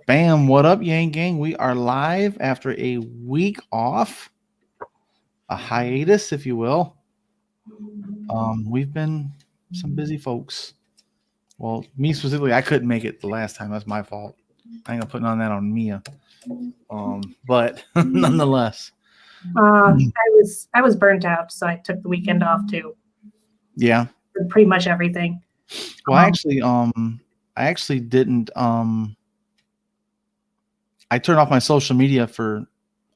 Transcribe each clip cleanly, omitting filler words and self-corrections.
Bam, what up, Yang Gang? We are live after a week off, a hiatus, if you will. We've been some busy folks. Well, me specifically, I couldn't make it the last time. That's my fault. I ain't gonna put none of that on Mia. But nonetheless. I was burnt out, so I took the weekend off too. Yeah. Pretty much everything. Well, I actually didn't I turned off my social media for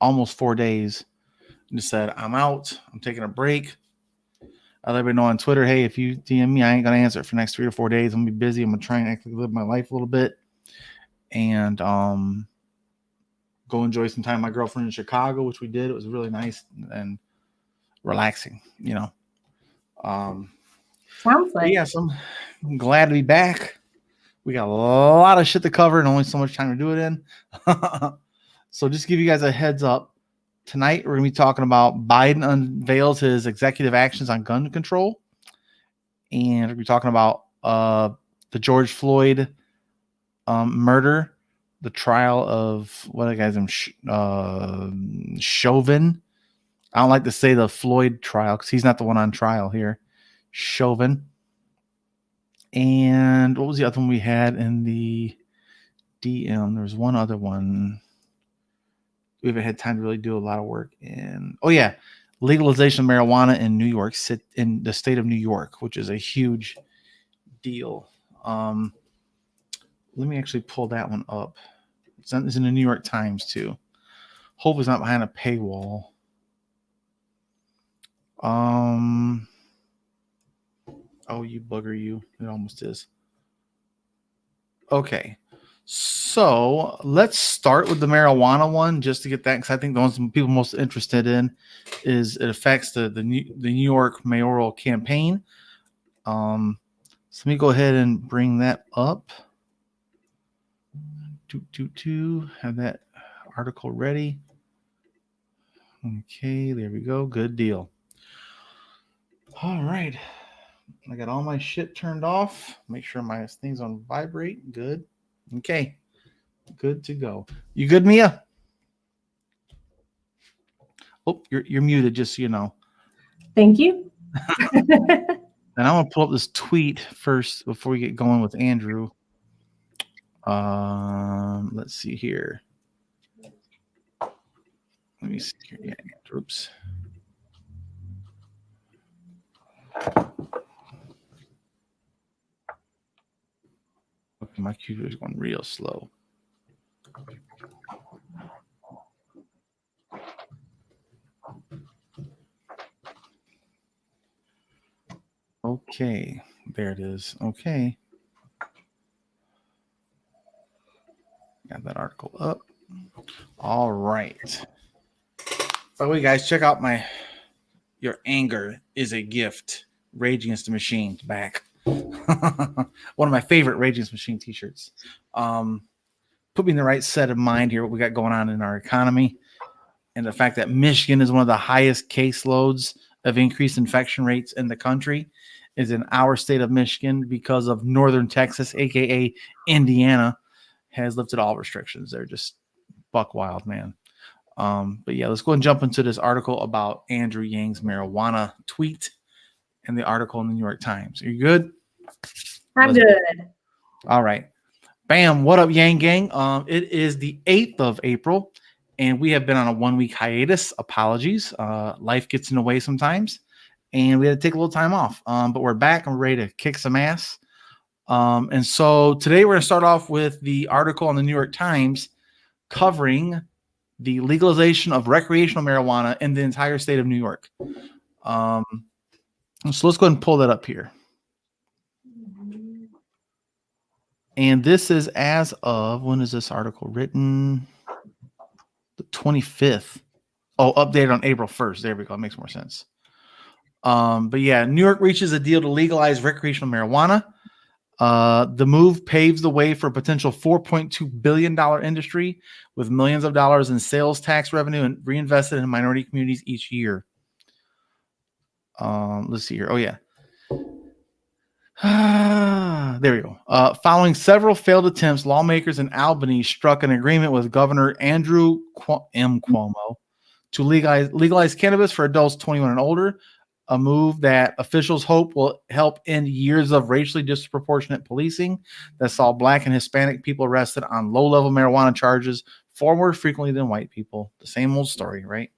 almost 4 days and just said, I'm out. I'm taking a break. I let everybody know on Twitter, hey, if you DM me, I ain't gonna answer it for the next 3 or 4 days. I'm gonna be busy. I'm gonna try and actually live my life a little bit and go enjoy some time with my girlfriend in Chicago, which we did. It was really nice and relaxing, you know. Sounds like. Yeah, so I'm glad to be back. We got a lot of shit to cover and only so much time to do it in. So just to give you guys a heads up, tonight we're going to be talking about Biden unveils his executive actions on gun control. And we're going to be talking about the George Floyd murder, the trial of what the guy's name, Chauvin. I don't like to say the Floyd trial because he's not the one on trial here. Chauvin. And what was the other one we had in the DM? There was one other one. We haven't had time to really do a lot of work in. Oh yeah, legalization of marijuana in New York, in the state of New York, which is a huge deal. Let me actually pull that one up. It's in the New York Times too. Hope it's not behind a paywall. Oh, you bugger, you. It almost is. Okay. So let's start with the marijuana one just to get that, because I think the ones people most interested in is it affects the New York mayoral campaign. So let me go ahead and bring that up. Have that article ready. Okay, there we go. Good deal. All right. I got all my shit turned off. Make sure my thing's on vibrate. Good. Okay. Good to go. You good, Mia? Oh, you're muted, just so you know. Thank you. And I'm gonna pull up this tweet first before we get going with Andrew. Let's see here. Let me see here. Yeah, oops. Okay, my computer is going real slow. Okay, there it is. Okay. Got that article up. All right. By the way, guys, check out Your Anger is a Gift. Rage Against the Machine back. One of my favorite Rage Against the Machine t-shirts. Put me in the right set of mind here, what we got going on in our economy. And the fact that Michigan is one of the highest caseloads of increased infection rates in the country is in our state of Michigan because of northern Texas, aka Indiana, has lifted all restrictions. They're just buck wild, man. But yeah, let's go and jump into this article about Andrew Yang's marijuana tweet and the article in the New York Times. Are you good? I'm good. All right. Bam. What up, Yang Gang? It is the 8th of April, and we have been on a 1-week hiatus. Apologies. Life gets in the way sometimes, and we had to take a little time off. But we're back and we're ready to kick some ass. And so today we're going to start off with the article on the New York Times covering the legalization of recreational marijuana in the entire state of New York. So let's go ahead and pull that up here. And this is as of, when is this article written? The 25th. Oh, updated on April 1st. There we go. It makes more sense. But yeah, New York reaches a deal to legalize recreational marijuana. The move paves the way for a potential $4.2 billion industry with millions of dollars in sales tax revenue and reinvested in minority communities each year. Let's see here. Oh, yeah. There we go. Following several failed attempts, lawmakers in Albany struck an agreement with Governor Andrew Cuomo to legalize cannabis for adults 21 and older, a move that officials hope will help end years of racially disproportionate policing that saw Black and Hispanic people arrested on low-level marijuana charges far more frequently than white people. The same old story, right?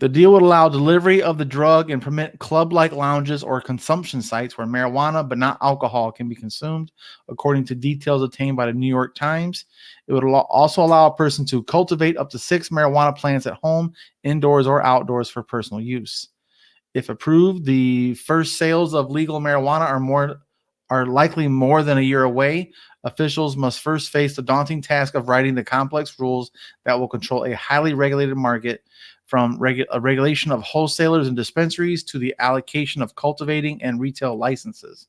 The deal would allow delivery of the drug and permit club-like lounges or consumption sites where marijuana, but not alcohol, can be consumed, according to details obtained by the New York Times. It would also allow a person to cultivate up to 6 marijuana plants at home, indoors or outdoors for personal use. If approved, the first sales of legal marijuana are likely more than a year away. Officials must first face the daunting task of writing the complex rules that will control a highly regulated market, from regulation of wholesalers and dispensaries to the allocation of cultivating and retail licenses,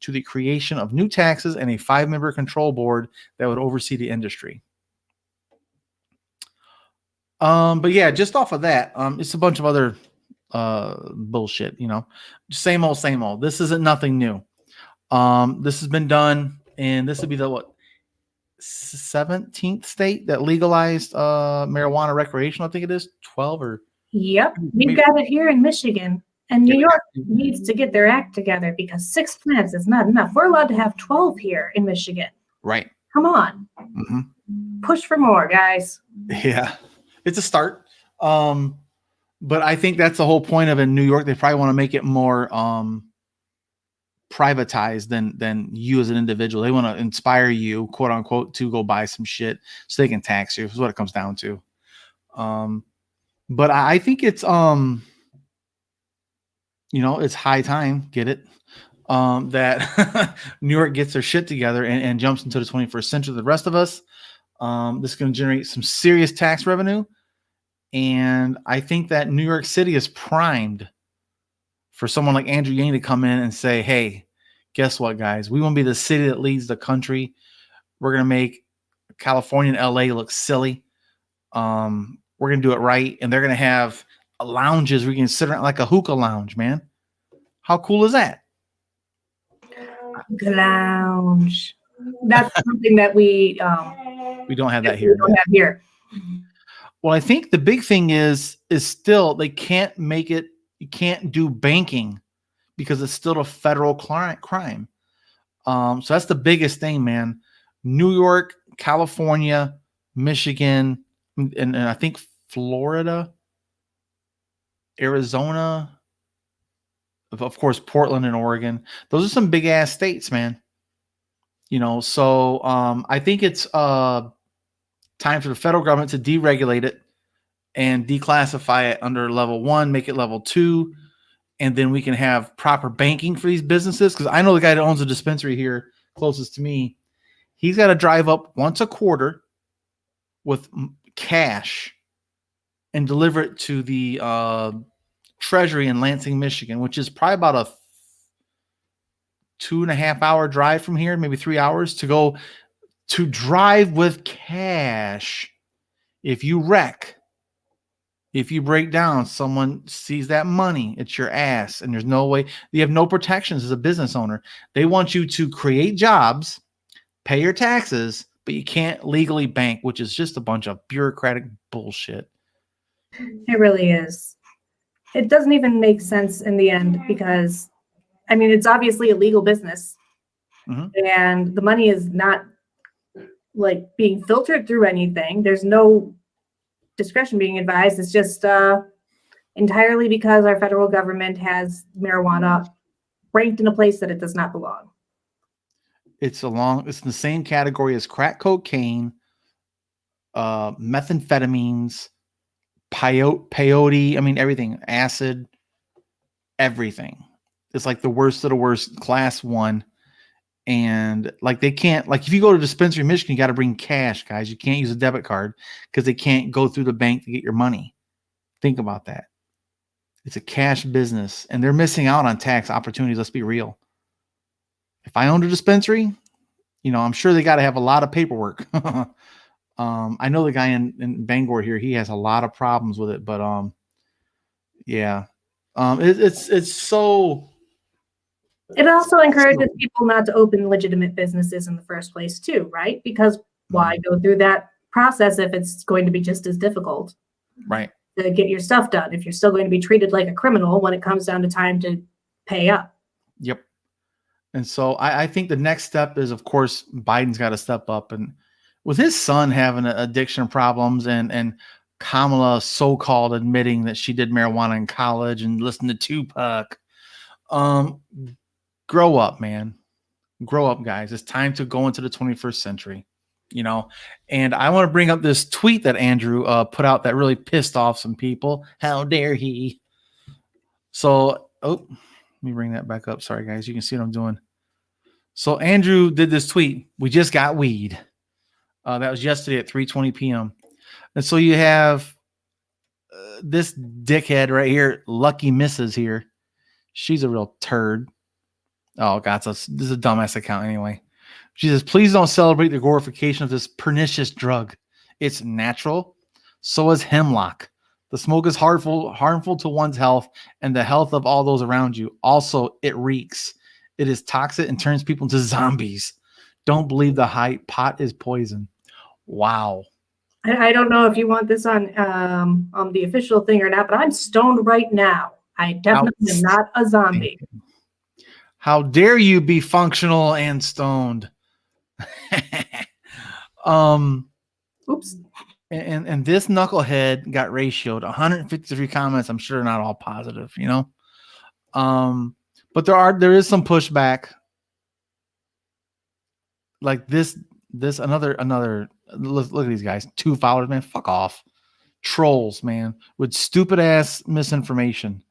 to the creation of new taxes and a 5-member control board that would oversee the industry. But yeah, just off of that, it's a bunch of other bullshit, same old. This isn't nothing new. This has been done, and this would be the 17th state that legalized marijuana recreational. I think it is 12 or. Yep, we've got it here in Michigan, and New York needs to get their act together because 6 plants is not enough. We're allowed to have 12 here in Michigan. Right. Come on. Push for more, guys. Yeah, it's a start. But I think that's the whole point of it. In New York, they probably want to make it more privatized than you as an individual. They want to inspire you, quote unquote, to go buy some shit so they can tax you. Is what it comes down to. But I think it's it's high time, get it, that New York gets their shit together and jumps into the 21st century. The rest of us, this is going to generate some serious tax revenue, and I think that New York City is primed for someone like Andrew Yang to come in and say, hey, guess what, guys? We want to be the city that leads the country. We're going to make California and LA look silly. We're going to do it right. And they're going to have lounges where you can sit around like a hookah lounge, man. How cool is that? Hookah lounge. That's something that we don't have that here. We don't have here. Well, I think the big thing is still they can't make it. You can't do banking because it's still a federal crime. So that's the biggest thing, man. New York, California, Michigan, and I think Florida, Arizona, of course, Portland and Oregon. Those are some big ass states, man. So I think it's time for the federal government to deregulate it and declassify it under level 1, make it level 2, and then we can have proper banking for these businesses. Because I know the guy that owns a dispensary here closest to me, he's got to drive up once a quarter with cash and deliver it to the Treasury in Lansing, Michigan, which is probably about a 2.5 hour drive from here, maybe 3 hours to go to drive with cash. If you wreck, if you break down, someone sees that money, it's your ass, and there's no way. You have no protections as a business owner. They want you to create jobs, pay your taxes, but you can't legally bank, which is just a bunch of bureaucratic bullshit. It really is. It doesn't even make sense in the end because, I mean, it's obviously a legal business, and the money is not like being filtered through anything. There's no discretion being advised. It's just entirely because our federal government has marijuana ranked in a place that it does not belong. It's in the same category as crack cocaine, methamphetamines, peyote. I mean, everything, acid, everything. It's like the worst of the worst, class 1. And like they can't, like if you go to dispensary in Michigan, you got to bring cash, guys. You can't use a debit card because they can't go through the bank to get your money. Think about that. It's a cash business, and they're missing out on tax opportunities. Let's be real. If I owned a dispensary, I'm sure they got to have a lot of paperwork. I know the guy in Bangor here, he has a lot of problems with it, but yeah. It's so. It also encourages people not to open legitimate businesses in the first place, too, right? Because why go through that process if it's going to be just as difficult? Right. To get your stuff done if you're still going to be treated like a criminal when it comes down to time to pay up. Yep. And so I think the next step is, of course, Biden's got to step up. And with his son having addiction problems and Kamala so-called admitting that she did marijuana in college and listened to Tupac, grow up, man. Grow up, guys. It's time to go into the 21st century, And I want to bring up this tweet that Andrew put out that really pissed off some people. How dare he? So, let me bring that back up. Sorry, guys. You can see what I'm doing. So Andrew did this tweet. We just got weed. That was yesterday at 3:20 p.m. And so you have this dickhead right here, Lucky Misses here. She's a real turd. Oh, God. So this is a dumbass account anyway. She says, please don't celebrate the glorification of this pernicious drug. It's natural. So is hemlock. The smoke is harmful to one's health and the health of all those around you. Also, it reeks. It is toxic and turns people into zombies. Don't believe the hype. Pot is poison. Wow. I don't know if you want this on the official thing or not, but I'm stoned right now. I definitely am not a zombie. How dare you be functional and stoned? Oops. And this knucklehead got ratioed 153 comments. I'm sure not all positive, but there is some pushback. Like this another look at these guys. 2 followers, man. Fuck off. Trolls, man, with stupid ass misinformation.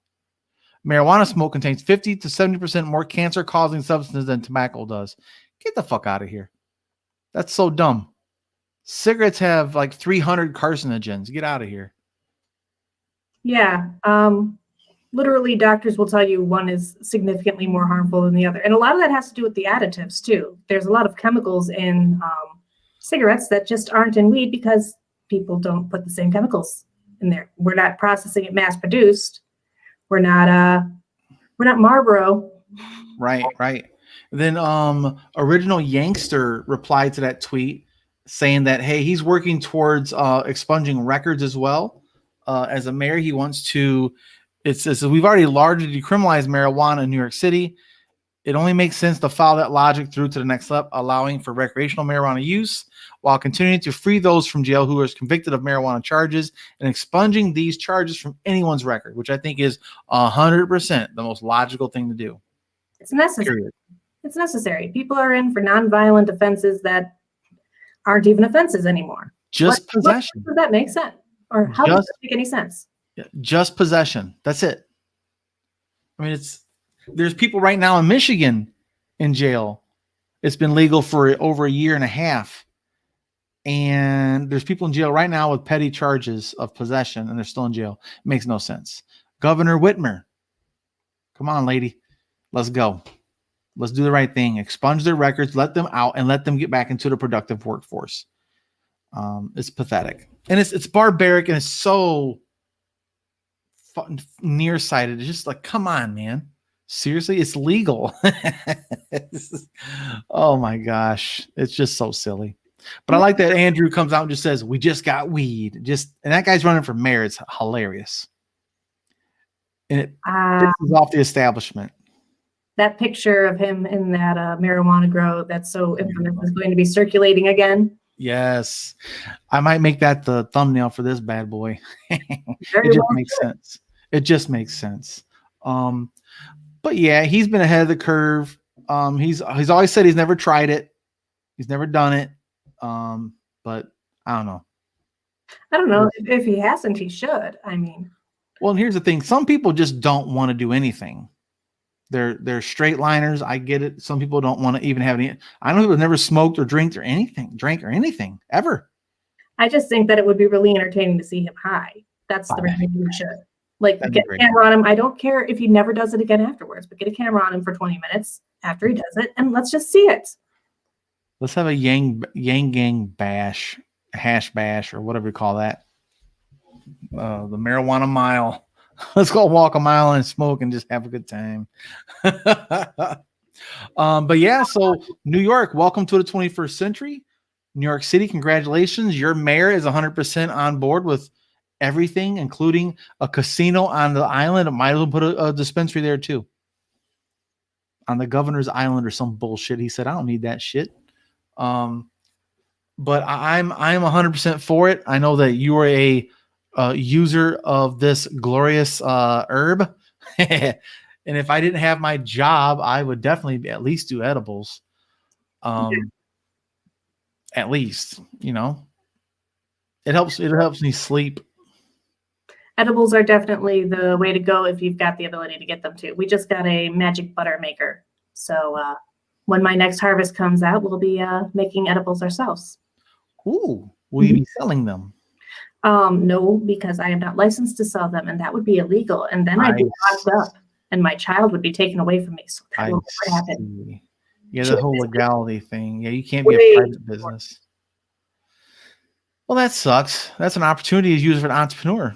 Marijuana smoke contains 50 to 70% more cancer causing substances than tobacco does. Get the fuck out of here. That's so dumb. Cigarettes have like 300 carcinogens. Get out of here. Yeah. Literally, doctors will tell you one is significantly more harmful than the other. And a lot of that has to do with the additives, too. There's a lot of chemicals in cigarettes that just aren't in weed because people don't put the same chemicals in there. We're not processing it mass produced. We're not Marlboro. Right. Then Original Yankster replied to that tweet saying that, hey, he's working towards expunging records as well. As a mayor, he wants to. It says we've already largely decriminalized marijuana in New York City. It only makes sense to follow that logic through to the next step, allowing for recreational marijuana use while continuing to free those from jail who are convicted of marijuana charges and expunging these charges from anyone's record, which I think is 100% the most logical thing to do. It's necessary. Period. It's necessary. People are in for nonviolent offenses that aren't even offenses anymore. Just possession. Does that make sense? Or how does that make any sense? Just possession. That's it. I mean, there's people right now in Michigan in jail. It's been legal for over a year and a half. And there's people in jail right now with petty charges of possession, and they're still in jail. It makes no sense. Governor Whitmer. Come on, lady. Let's go. Let's do the right thing. Expunge their records, let them out, and let them get back into the productive workforce. It's pathetic. And it's barbaric, and it's so nearsighted. It's just like, come on, man. Seriously, it's legal. Oh my gosh. It's just so silly. But I like that Andrew comes out and just says, we just got weed. And that guy's running for mayor. It's hilarious. And it pisses off the establishment. That picture of him in that marijuana grow that's so infamous is going to be circulating again. Yes. I might make that the thumbnail for this bad boy. It just makes sense. It just makes sense. But yeah, he's been ahead of the curve. He's always said he's never tried it. He's never done it. But I don't know. I don't know. If he hasn't, he should. I mean. Well, and here's the thing. Some people just don't want to do anything. They're straight liners. I get it. Some people don't want to even have any. I know people have never smoked or drank or anything ever. I just think that it would be really entertaining to see him high. That's the reason you should. Like, get a camera on him. I don't care if he never does it again afterwards, but get a camera on him for 20 minutes after he does it, and let's just see it. Let's have a Yang Gang bash, hash bash, or whatever you call that. The marijuana mile. Let's go walk a mile and smoke and just have a good time. But yeah, so New York, welcome to the 21st century. New York City, congratulations. Your mayor is 100% on board with everything, including a casino on the island. It might as well put a dispensary there too. On the governor's island or some bullshit. He said, I don't need that shit. But I'm 100% for it. I know that you are a user of this glorious herb. And if I didn't have my job, I would definitely at least do edibles. At least, you know, it helps me sleep. Edibles are definitely the way to go if you've got the ability to get them too. We just got a magic butter maker. So when my next harvest comes out, we'll be making edibles ourselves. Ooh, will you be selling them? No, because I am not licensed to sell them, and that would be illegal. And then I'd be locked up, and my child would be taken away from me. So that will never happen. Yeah, the whole legality thing. Yeah, you can't be a private business. Well, that sucks. That's an opportunity to use for an entrepreneur.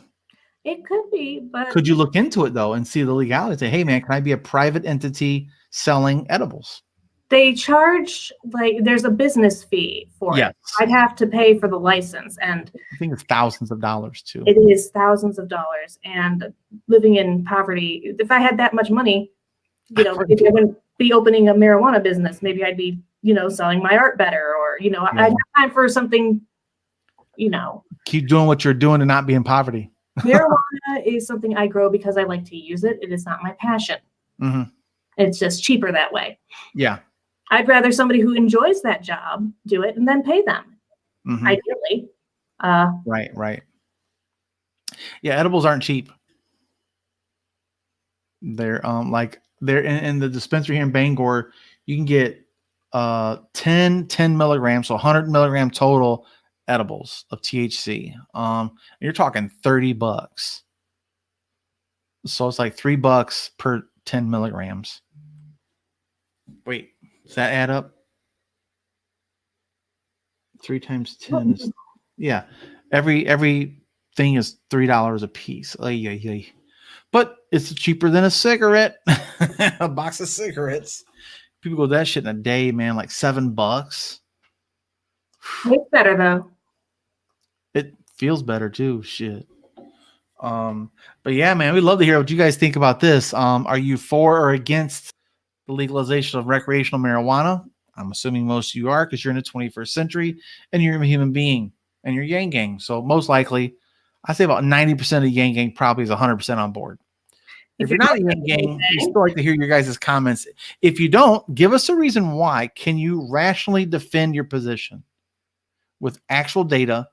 It could be, but could you look into it though and see the legality? Say, hey man, can I be a private entity selling edibles? They charge, like, there's a business fee for it. I'd have to pay for the license, and I think it's thousands of dollars too. It is thousands of dollars, and living in poverty, if I had that much money, you know, maybe I wouldn't be opening a marijuana business. Maybe I'd be, you know, selling my art better, or, you know, I'd have time for something, you know. Keep doing what you're doing and not be in poverty. Marijuana is something I grow because I like to use it. It is not my passion. Mm-hmm. It's just cheaper that way. Yeah. I'd rather somebody who enjoys that job do it and then pay them. Mm-hmm. Ideally. Right. Yeah, edibles aren't cheap. They're they're in the dispensary here in Bangor. You can get 10 milligrams, so 100 milligram total edibles of THC. You're talking $30. So it's like $3 per 10 milligrams. Wait, does that add up? 3 times 10 is, yeah. Every thing is $3 a piece. But it's cheaper than a cigarette. A box of cigarettes. People go that shit in a day, man, like $7. It's better though. It feels better too. Shit. But yeah, man, we'd love to hear what you guys think about this. Are you for or against the legalization of recreational marijuana? I'm assuming most of you are, because you're in the 21st century and you're a human being and you're Yang Gang. So most likely, I say about 90% of Yang Gang probably is 100% on board. If you're not a Yang Gang, we still like to hear your guys' comments. If you don't, give us a reason why. Can you rationally defend your position with actual data,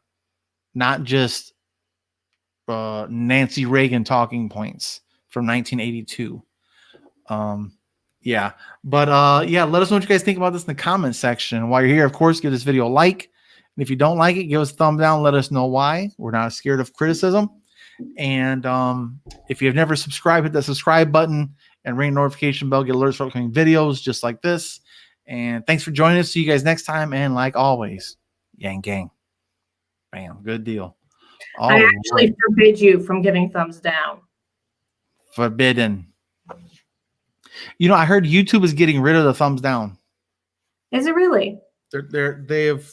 not just Nancy Reagan talking points from 1982? Yeah, but yeah, let us know what you guys think about this in the comment section. While you're here, of course, give this video a like, and if you don't like it, give us a thumb down. Let us know why. We're not scared of criticism. And if you have never subscribed, hit that subscribe button and ring the notification bell, get alerts for upcoming videos just like this. And thanks for joining us. See you guys next time. And like always, Yang Gang. Bam, good deal. I actually forbid you from giving thumbs down. Forbidden. You know, I heard YouTube is getting rid of the thumbs down. Is it really? They've,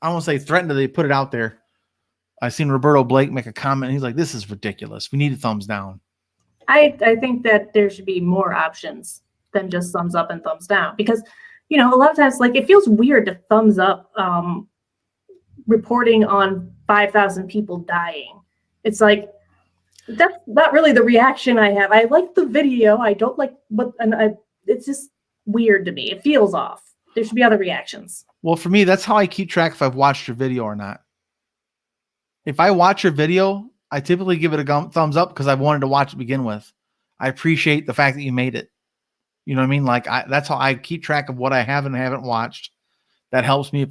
I won't say threatened, they put it out there. I seen Roberto Blake make a comment. And he's like, "This is ridiculous. We need a thumbs down." I think that there should be more options than just thumbs up and thumbs down, because, you know, a lot of times, like, it feels weird to thumbs up reporting on 5,000 people dying. It's like, that's not really the reaction I have. I like the video. I don't like it's just weird to me. It feels off. There should be other reactions. Well, for me, that's how I keep track if I've watched your video or not. If I watch your video, I typically give it a thumbs up because I wanted to watch it to begin with. I appreciate the fact that you made it. You know what I mean? Like, that's how I keep track of what I have and haven't watched. That helps me.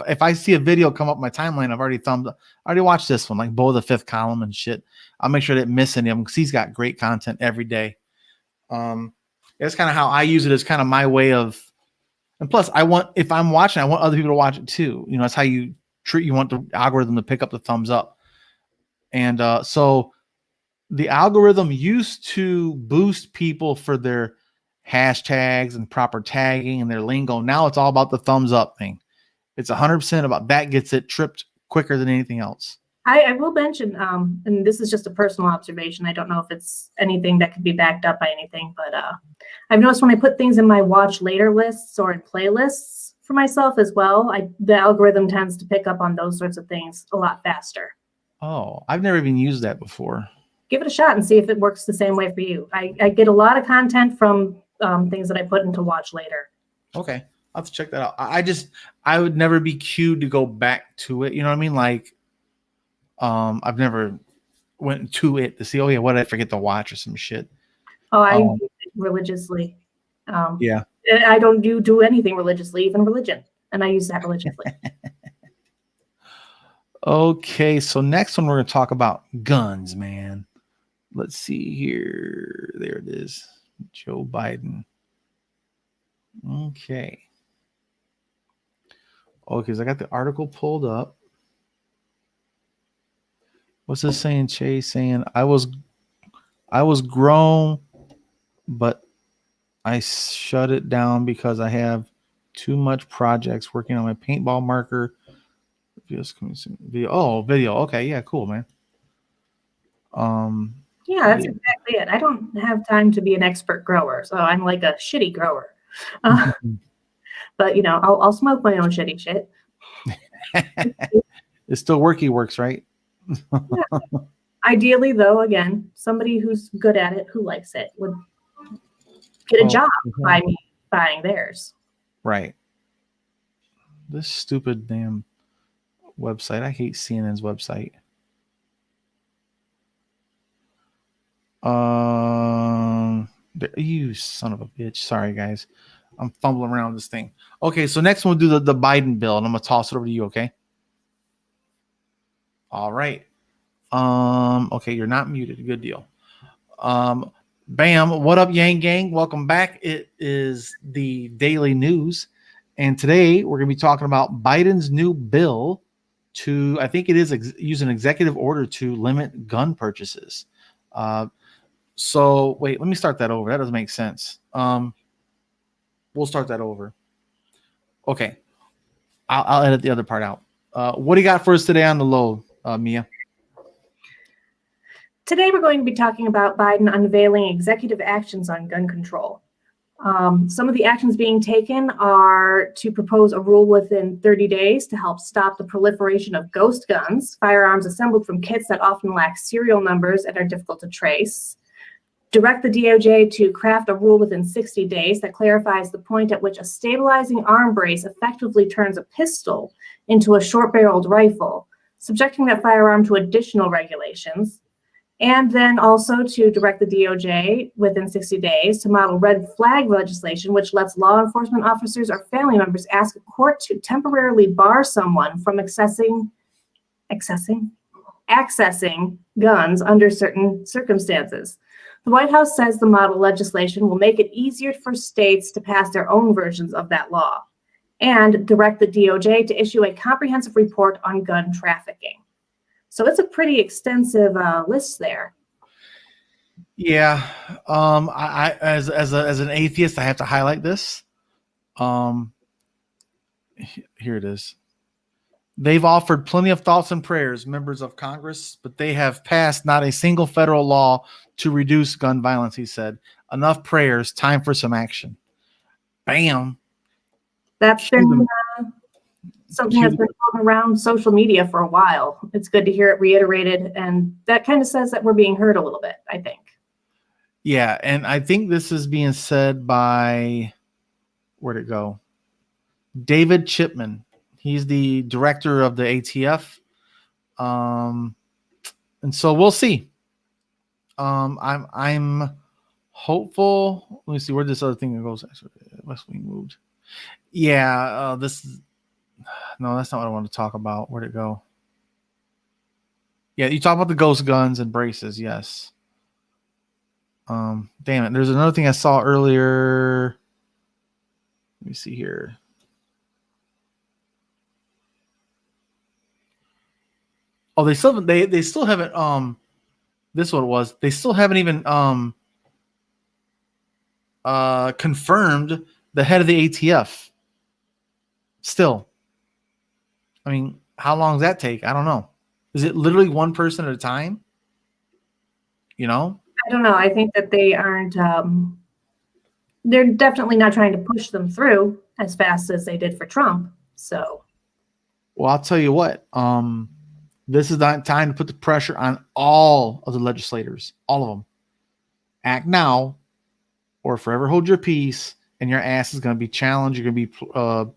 If I see a video come up my timeline, I've already watched this one, like Bo the Fifth Column and shit. I'll make sure I didn't miss any of them because he's got great content every day. That's kind of how I use it, as kind of my way of, and plus if I'm watching, I want other people to watch it too. You know, that's how you want the algorithm to pick up the thumbs up. And so the algorithm used to boost people for their hashtags and proper tagging and their lingo. Now it's all about the thumbs up thing. It's 100% about that gets it tripped quicker than anything else. I will mention, and this is just a personal observation. I don't know if it's anything that could be backed up by anything, but I've noticed when I put things in my watch later lists or in playlists for myself as well, the algorithm tends to pick up on those sorts of things a lot faster. Oh, I've never even used that before. Give it a shot and see if it works the same way for you. I get a lot of content from things that I put into watch later. Okay, I'll have to check that out. I would never be cued to go back to it. You know what I mean? Like, I've never went to it to see, oh yeah, what did I forget to watch or some shit. Oh, I use it religiously. Yeah. I don't do anything religiously, even religion, and I use that religiously. Okay, so next one we're going to talk about guns, man. Let's see here. There it is. Joe Biden. Okay. Okay, so I got the article pulled up. What's this saying? Chase saying I was grown, but I shut it down because I have too much projects working on my paintball marker. Video. Oh, video. Okay, yeah, cool, man. Yeah, that's exactly it. I don't have time to be an expert grower, so I'm like a shitty grower. But you know, I'll smoke my own shitty shit. It's still works, right? Yeah. Ideally, though, again, somebody who's good at it, who likes it, would get a job by me buying theirs. Right. This stupid damn website. I hate CNN's website. You son of a bitch. Sorry, guys. I'm fumbling around this thing. Okay, so next we'll do the Biden bill, and I'm gonna toss it over to you, okay? All right. Okay, you're not muted. Good deal. Bam. What up, Yang Gang? Welcome back. It is the daily news, and today we're gonna be talking about Biden's new bill to, I think it is use an executive order to limit gun purchases. So wait, let me start that over. That doesn't make sense. We'll start that over. Okay, I'll edit the other part out. What do you got for us today on the low, Mia? Today we're going to be talking about Biden unveiling executive actions on gun control. Some of the actions being taken are to propose a rule within 30 days to help stop the proliferation of ghost guns, firearms assembled from kits that often lack serial numbers and are difficult to trace. Direct the DOJ to craft a rule within 60 days that clarifies the point at which a stabilizing arm brace effectively turns a pistol into a short-barreled rifle, subjecting that firearm to additional regulations. And then also to direct the DOJ within 60 days to model red flag legislation, which lets law enforcement officers or family members ask a court to temporarily bar someone from accessing guns under certain circumstances. The White House says the model legislation will make it easier for states to pass their own versions of that law and direct the DOJ to issue a comprehensive report on gun trafficking. So it's a pretty extensive list there. Yeah, I as an atheist, I have to highlight this. Here it is. They've offered plenty of thoughts and prayers, members of Congress, but they have passed not a single federal law to reduce gun violence, he said. Enough prayers, time for some action. Bam. That's been something that's been going around social media for a while. It's good to hear it reiterated, and that kind of says that we're being heard a little bit, I think. Yeah, and I think this is being said by, where'd it go? David Chipman. He's the director of the ATF. And so we'll see. I'm hopeful. Let me see where this other thing goes. West Wing moved. Yeah, this is no, that's not what I want to talk about. Where'd it go? Yeah, you talk about the ghost guns and braces, yes. Damn it. There's another thing I saw earlier. Let me see here. Oh, they still haven't This is what it was. They still haven't even confirmed the head of the ATF. Still. I mean, how long does that take? I don't know. Is it literally one person at a time? You know? I don't know. I think that they aren't, they're definitely not trying to push them through as fast as they did for Trump. So, well, I'll tell you what. This is not time to put the pressure on all of the legislators, all of them. Act now, or forever hold your peace, and your ass is going to be challenged. You're going to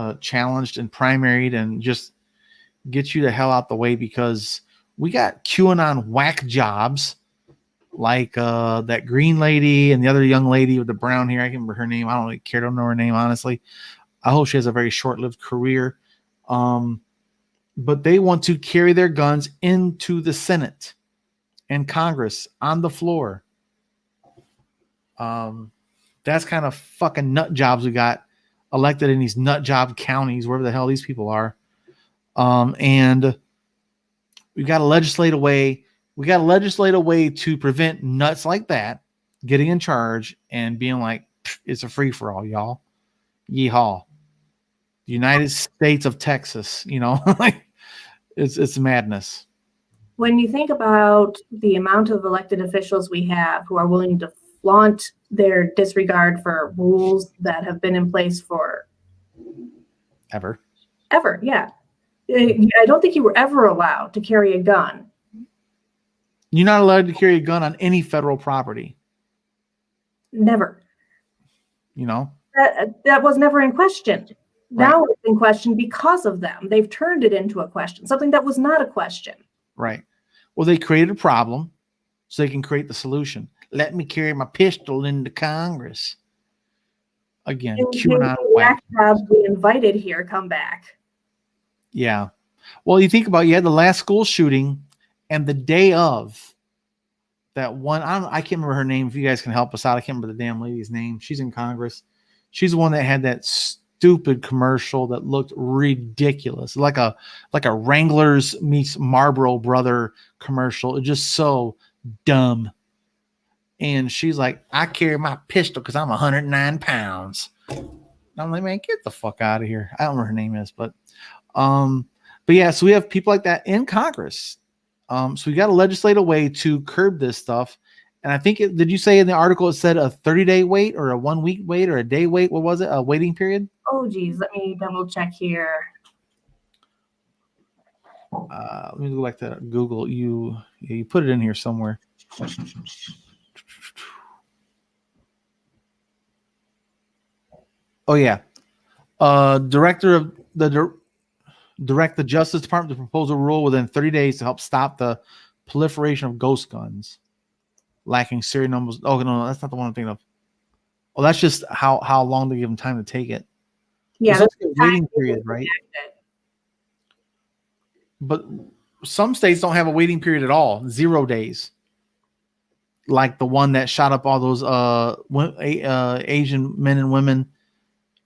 be challenged and primaried, and just get you the hell out the way, because we got QAnon whack jobs like that green lady and the other young lady with the brown hair. I can't remember her name. I don't really care. I don't know her name, honestly. I hope she has a very short-lived career. But they want to carry their guns into the Senate and Congress on the floor. That's kind of fucking nut jobs we got elected in these nut job counties, wherever the hell these people are. And we've got to legislate a way. We got to legislate a way to prevent nuts like that getting in charge and being like, it's a free for all, y'all. Yeehaw. United States of Texas, you know, like it's madness. when you think about the amount of elected officials we have who are willing to flaunt their disregard for rules that have been in place for Ever, yeah. I don't think you were ever allowed to carry a gun. you're not allowed to carry a gun on any federal property. Never. You know, That was never in question. Right. Now it's in question because of them. They've turned it into a question, something that was not a question. right? Well, they created a problem so they can create the solution. Let me carry my pistol into Congress. Again, QAnon whack. Jobs we invited here come back. Yeah. Well, you think about it, you had the last school shooting, and the day of that one, I can't remember her name. If you guys can help us out, I can't remember the damn lady's name. She's in Congress. She's the one that had that stupid commercial that looked ridiculous, like a Wranglers meets Marlboro Brother commercial. It's just so dumb. And she's like, I carry my pistol because I'm 109 pounds. I'm like, man, get the fuck out of here. I don't know what her name is, but yeah, so we have people like that in Congress. So we got to legislate a way to curb this stuff. And I think, did you say in the article it said a 30-day wait or a 1 week wait or a day wait? What was it? A waiting period? Oh, geez. Let me double check here. Let me go back to Google. You put it in here somewhere. Oh yeah. Director of the direct the Justice Department to propose a rule within 30 days to help stop the proliferation of ghost guns lacking serial numbers. Oh no, that's not the one I'm thinking of. Oh, that's just how long they give them time to take it. Yeah, that's a waiting period, right? But some states don't have a waiting period at all. 0 days. Like the one that shot up all those Asian men and women,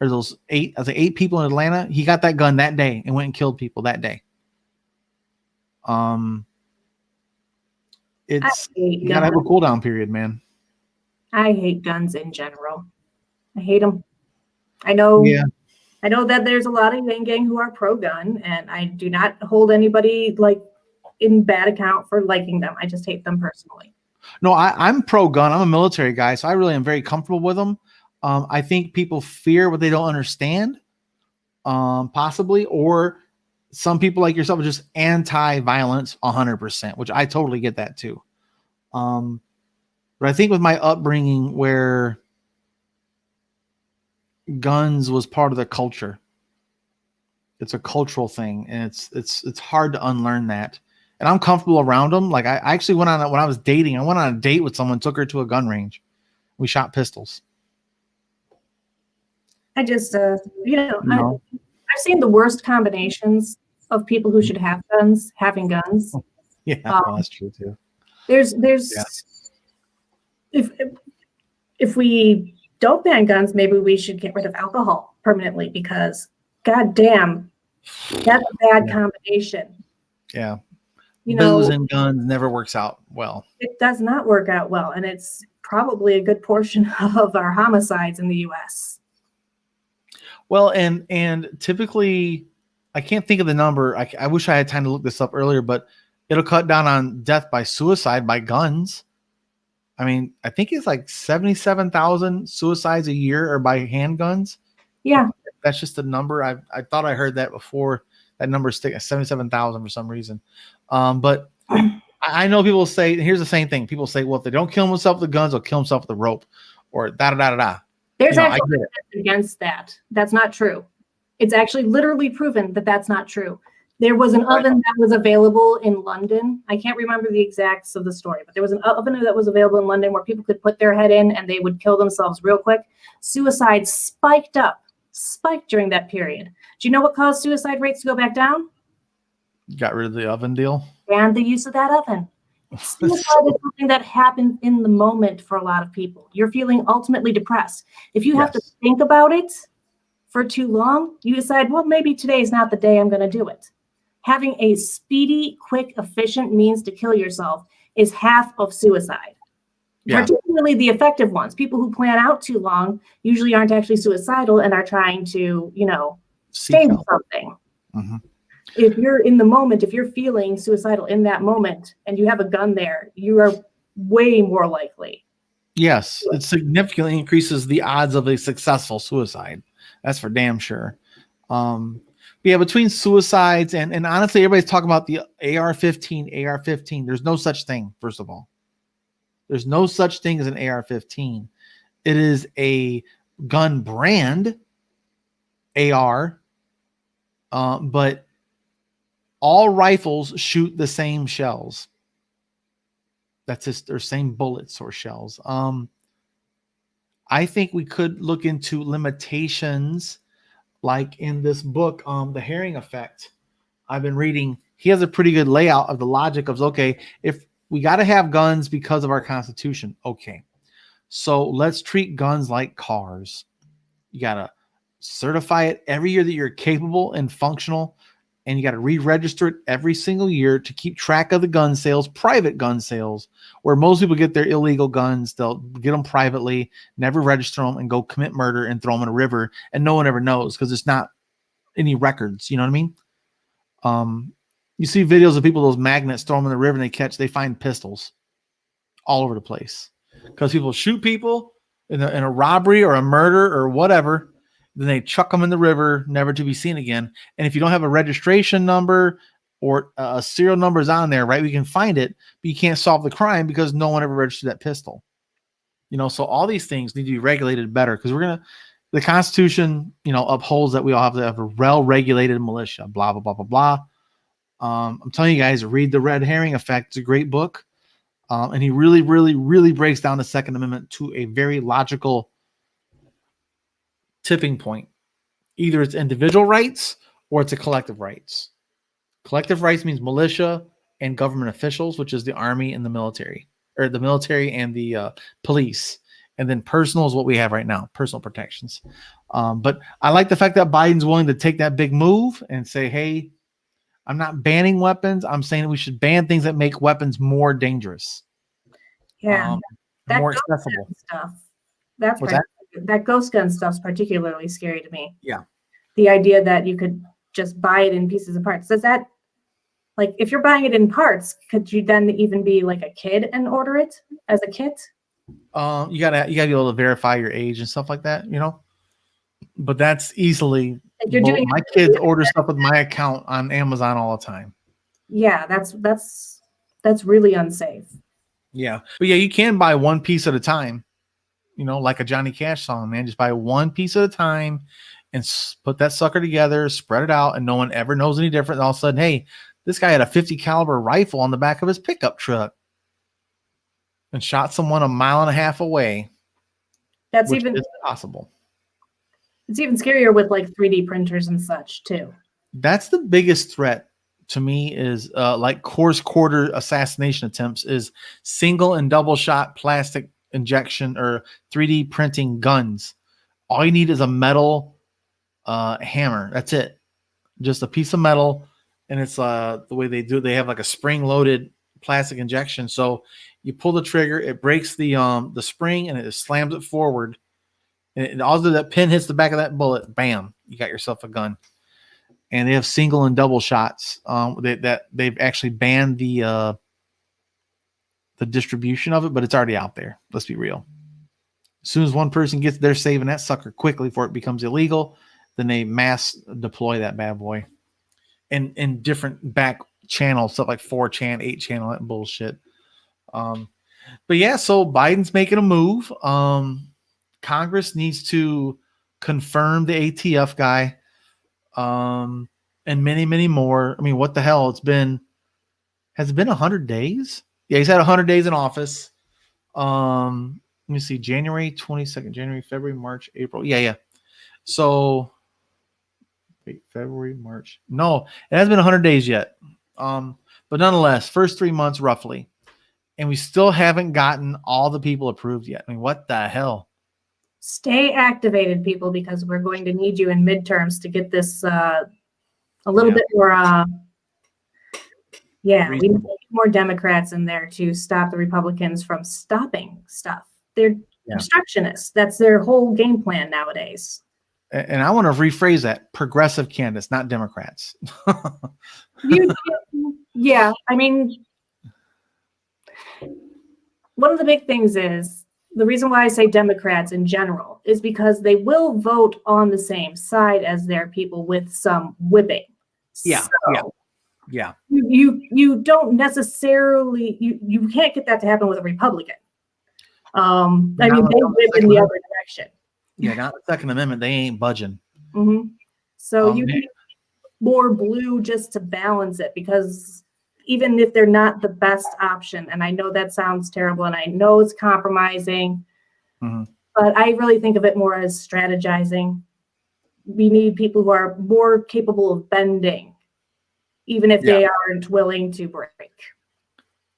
or those eight people in Atlanta. He got that gun that day and went and killed people that day. It's you gotta have a cool down period, man. I hate guns in general. I hate them. I know. Yeah. I know that there's a lot of Yang Gang who are pro-gun, and I do not hold anybody like in bad account for liking them. I just hate them personally. No, I'm pro-gun. I'm a military guy, so I really am very comfortable with them. I think people fear what they don't understand, possibly, or some people like yourself are just anti-violence 100%, which I totally get that too. But I think with my upbringing where guns was part of the culture, it's a cultural thing, and it's hard to unlearn that. And I'm comfortable around them. Like I actually went on, when I was dating, I went on a date with someone, took her to a gun range. We shot pistols. I just, I've seen the worst combinations of people who should have guns having guns. Yeah, well, that's true too. There's if we don't ban guns, maybe we should get rid of alcohol permanently, because goddamn, that's a bad combination. Yeah. booze and guns never works out well. It does not work out well, and it's probably a good portion of our homicides in the U.S. Well, and typically, I can't think of the number. I wish I had time to look this up earlier, but it'll cut down on death by suicide by guns. I mean, I think it's like 77,000 suicides a year or by handguns. Yeah. That's just a number. I thought I heard that before. That number is sticking at 77,000 for some reason. But I know people say, here's the same thing. People say, well, if they don't kill themselves with the guns, they'll kill themselves with the rope or da-da-da-da-da. There's actually evidence against that. That's not true. It's actually literally proven that that's not true. There was an oven that was available in London. I can't remember the exacts of the story, but there was an oven that was available in London where people could put their head in and they would kill themselves real quick. Suicide spiked during that period. Do you know what caused suicide rates to go back down? Got rid of the oven deal? And the use of that oven. Suicide is something that happens in the moment for a lot of people. You're feeling ultimately depressed. If you have to think about it for too long, you decide, well, maybe today is not the day I'm going to do it. Having a speedy, quick, efficient means to kill yourself is half of suicide. Yeah. Particularly the effective ones. People who plan out too long usually aren't actually suicidal and are trying to, save something. Mm-hmm. If you're in the moment, if you're feeling suicidal in that moment and you have a gun there, you are way more likely. Yes, it significantly increases the odds of a successful suicide. That's for damn sure. Yeah, between suicides and honestly, everybody's talking about the AR-15. There's no such thing, first of all. There's no such thing as an AR-15. It is a gun brand, AR, but all rifles shoot the same shells. That's just their same bullets or shells. I think we could look into limitations like in this book, The Herring Effect. I've been reading. He has a pretty good layout of the logic of, okay, if we got to have guns because of our Constitution. Okay, so let's treat guns like cars. You got to certify it every year that you're capable and functional, and you got to re-register it every single year to keep track of the gun sales, private gun sales, where most people get their illegal guns. They'll get them privately, never register them, and go commit murder and throw them in a river, and no one ever knows because it's not any records. You know what I mean? You see videos of people, those magnets, throw them in the river, and they find pistols all over the place because people shoot people in a robbery or a murder or whatever. Then they chuck them in the river, never to be seen again. And if you don't have a registration number or a serial number is on there, right, we can find it, but you can't solve the crime because no one ever registered that pistol. So all these things need to be regulated better because the Constitution, upholds that we all have to have a well-regulated militia, blah, blah, blah, blah, blah. I'm telling you guys, read The Red Herring Effect. It's a great book. And he really, really, really breaks down the Second Amendment to a very logical tipping point. Either it's individual rights or it's a collective rights. Collective rights means militia and government officials, which is the army and the military, or the military and the police. And then personal is what we have right now, personal protections. But I like the fact that Biden's willing to take that big move and say, hey, I'm not banning weapons. I'm saying that we should ban things that make weapons more dangerous. Yeah. More accessible. Stuff. That ghost gun stuff's particularly scary to me. Yeah. The idea that you could just buy it in pieces and parts. Does that, like, if you're buying it in parts, could you then even be like a kid and order it as a kit? You gotta be able to verify your age and stuff like that, But that's easily. My kids order stuff with my account on Amazon all the time. Yeah, that's really unsafe. Yeah, but yeah, you can buy one piece at a time. Like a Johnny Cash song, man. Just buy one piece at a time and put that sucker together, spread it out, and no one ever knows any different. And all of a sudden, hey, this guy had a 50 caliber rifle on the back of his pickup truck and shot someone 1.5 miles away. That's even possible. It's even scarier with like 3D printers and such too. That's the biggest threat to me is like coarse quarter assassination attempts is single and double shot plastic injection or 3D printing guns. All you need is a metal hammer. That's it. Just a piece of metal and it's the way they do it, they have like a spring loaded plastic injection. So you pull the trigger, it breaks the spring, and it slams it forward. And although that pin hits the back of that bullet, bam, you got yourself a gun. And they have single and double shots. That they've actually banned the distribution of it, but it's already out there. Let's be real. As soon as one person gets there saving that sucker quickly before it becomes illegal, then they mass deploy that bad boy in different back channels, stuff like 4chan, 8channel, that bullshit. But yeah, so Biden's making a move. Congress needs to confirm the ATF guy, and many, many more. I mean, what the hell? Has it been 100 days? Yeah, he's had 100 days in office. Let me see, January 22nd, January, February, March, April. Yeah. So wait, February, March. No, it hasn't been 100 days yet. But nonetheless, first 3 months roughly. And we still haven't gotten all the people approved yet. I mean, what the hell? Stay activated, people, because we're going to need you in midterms to get this a little bit more. We need more Democrats in there to stop the Republicans from stopping stuff. They're obstructionists. That's their whole game plan nowadays. And I want to rephrase that: progressive candidates, not Democrats. Yeah, I mean, one of the big things is the reason why I say Democrats in general is because they will vote on the same side as their people with some whipping. Yeah. You don't necessarily you can't get that to happen with a Republican. I mean, they whip in the other direction. Yeah, not the Second Amendment. They ain't budging. Mm-hmm. So you need more blue just to balance it, because even if they're not the best option, and I know that sounds terrible, and I know it's compromising, but I really think of it more as strategizing. We need people who are more capable of bending, even if they aren't willing to break.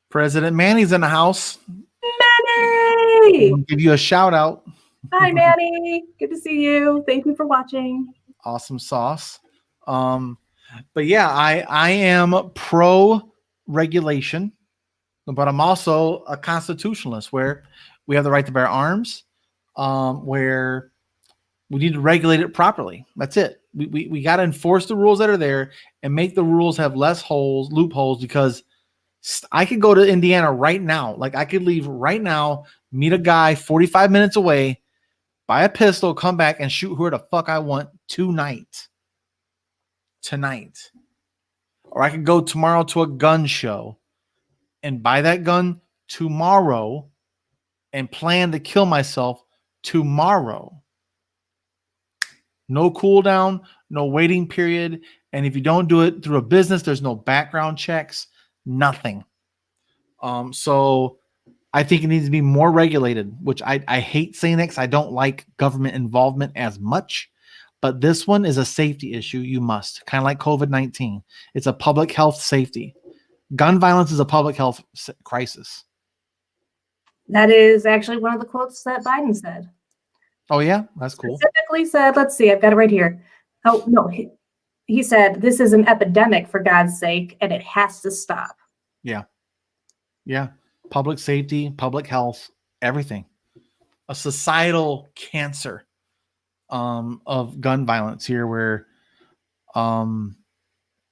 President Manny's in the house. Manny! I'll give you a shout out. Hi, Manny. Good to see you. Thank you for watching. Awesome sauce. But yeah, I am pro regulation, but I'm also a constitutionalist, where we have the right to bear arms, where we need to regulate it properly. That's it. We got to enforce the rules that are there and make the rules have less loopholes, because I could go to Indiana right now. Like, I could leave right now, meet a guy 45 minutes away, buy a pistol, come back and shoot whoever the fuck I want tonight. Or I could go tomorrow to a gun show and buy that gun tomorrow and plan to kill myself tomorrow. No cooldown, no waiting period. And if you don't do it through a business, there's no background checks, nothing. So I think it needs to be more regulated, which I hate saying that because I don't like government involvement as much. But this one is a safety issue. You must, kind of like COVID-19. It's a public health safety. Gun violence is a public health crisis. That is actually one of the quotes that Biden said. Oh, yeah? That's cool. Specifically said, let's see, I've got it right here. Oh, no. He said, this is an epidemic, for God's sake, and it has to stop. Yeah. Public safety, public health, everything. A societal cancer of gun violence here, where I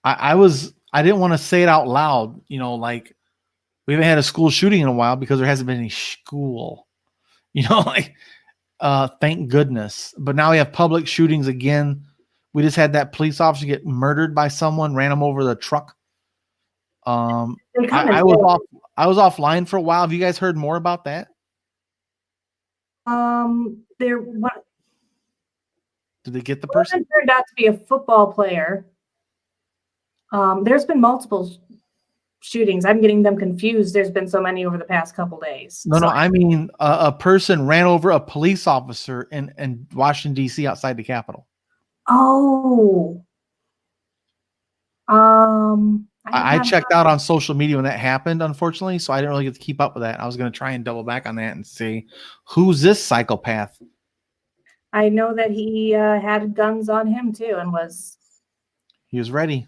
didn't want to say it out loud, like, we haven't had a school shooting in a while because there hasn't been any school, thank goodness. But now we have public shootings again. We just had that police officer get murdered by someone, ran him over the truck. I was offline for a while. Have you guys heard more about that? Did they get the person? Turned out to be a football player. There's been multiple shootings. I'm getting them confused. There's been so many over the past couple days. No, I mean a person ran over a police officer in Washington, D.C. outside the Capitol. Oh. I checked out on social media when that happened, unfortunately, so I didn't really get to keep up with that. I was going to try and double back on that and see who's this psychopath. I know that he had guns on him too, and he was ready.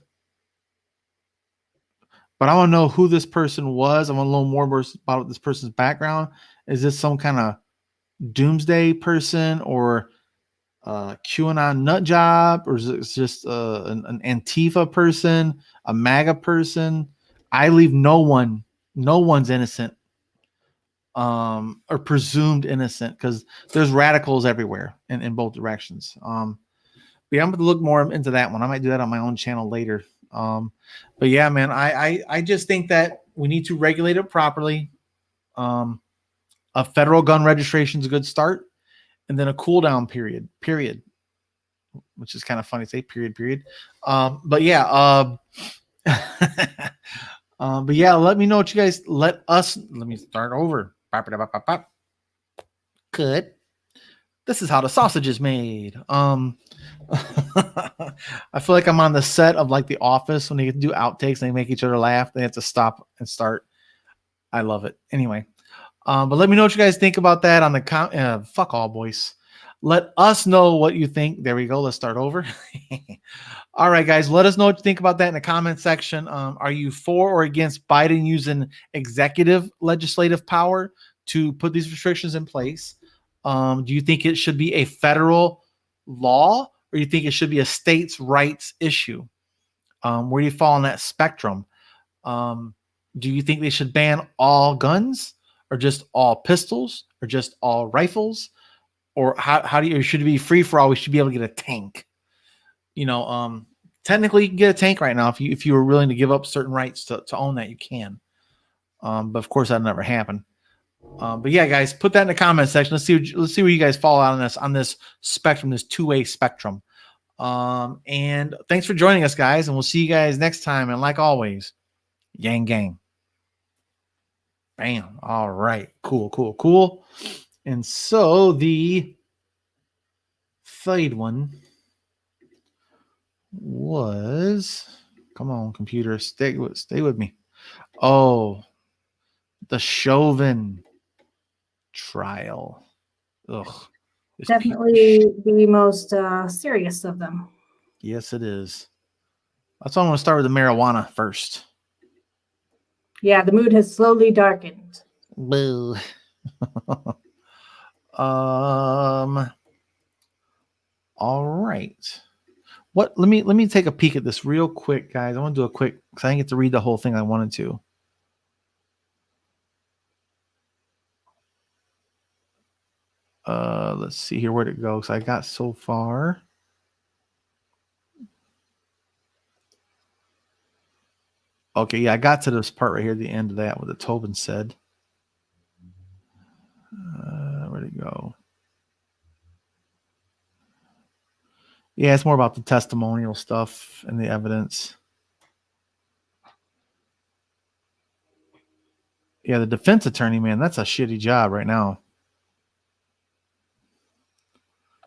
but I want to know who this person was. I want to know more about this person's background. Is this some kind of doomsday person or QAnon nut job, or is it just an Antifa person, a MAGA person? I leave no one's innocent, or presumed innocent, because there's radicals everywhere in both directions. But yeah, I'm going to look more into that one. I might do that on my own channel later. But yeah, man, I just think that we need to regulate it properly. A federal gun registration is a good start, and then a cool down period, which is kind of funny to say, period. But yeah, but yeah, let me know what you guys, let me start over. Good. This is how the sausage is made. I feel like I'm on the set of like The Office when they do outtakes and they make each other laugh. They have to stop and start. I love it. Anyway, but let me know what you guys think about that on the fuck all, boys. Let us know what you think. There we go. Let's start over. All right, guys. Let us know what you think about that in the comment section. Are you for or against Biden using executive legislative power to put these restrictions in place? Do you think it should be a federal law, or do you think it should be a states' rights issue? Where do you fall on that spectrum? Do you think they should ban all guns, or just all pistols, or just all rifles? Or how do you, should it be free for all? We should be able to get a tank. Technically you can get a tank right now if you were willing to give up certain rights to own that, you can. But of course that never happened. But yeah, guys, put that in the comment section. Let's see where you guys fall out on this spectrum, this two-way spectrum. And thanks for joining us, guys, and we'll see you guys next time. And like always, yang gang. Bam. All right. Cool. And so the third one was, come on, computer, stay with me. Oh, the Chauvin trial. Ugh. Definitely the most serious of them. Yes, it is. That's why I'm going to start with the marijuana first. Yeah, the mood has slowly darkened. Boo. All right. Let me take a peek at this real quick, guys. I want to do a quick, because I didn't get to read the whole thing I wanted to. Let's see here where'd it go. So I got so far. Okay, yeah, I got to this part right here at the end of that, what the Tobin said. Where'd it go? Yeah, it's more about the testimonial stuff and the evidence. Yeah, the defense attorney, man, that's a shitty job right now.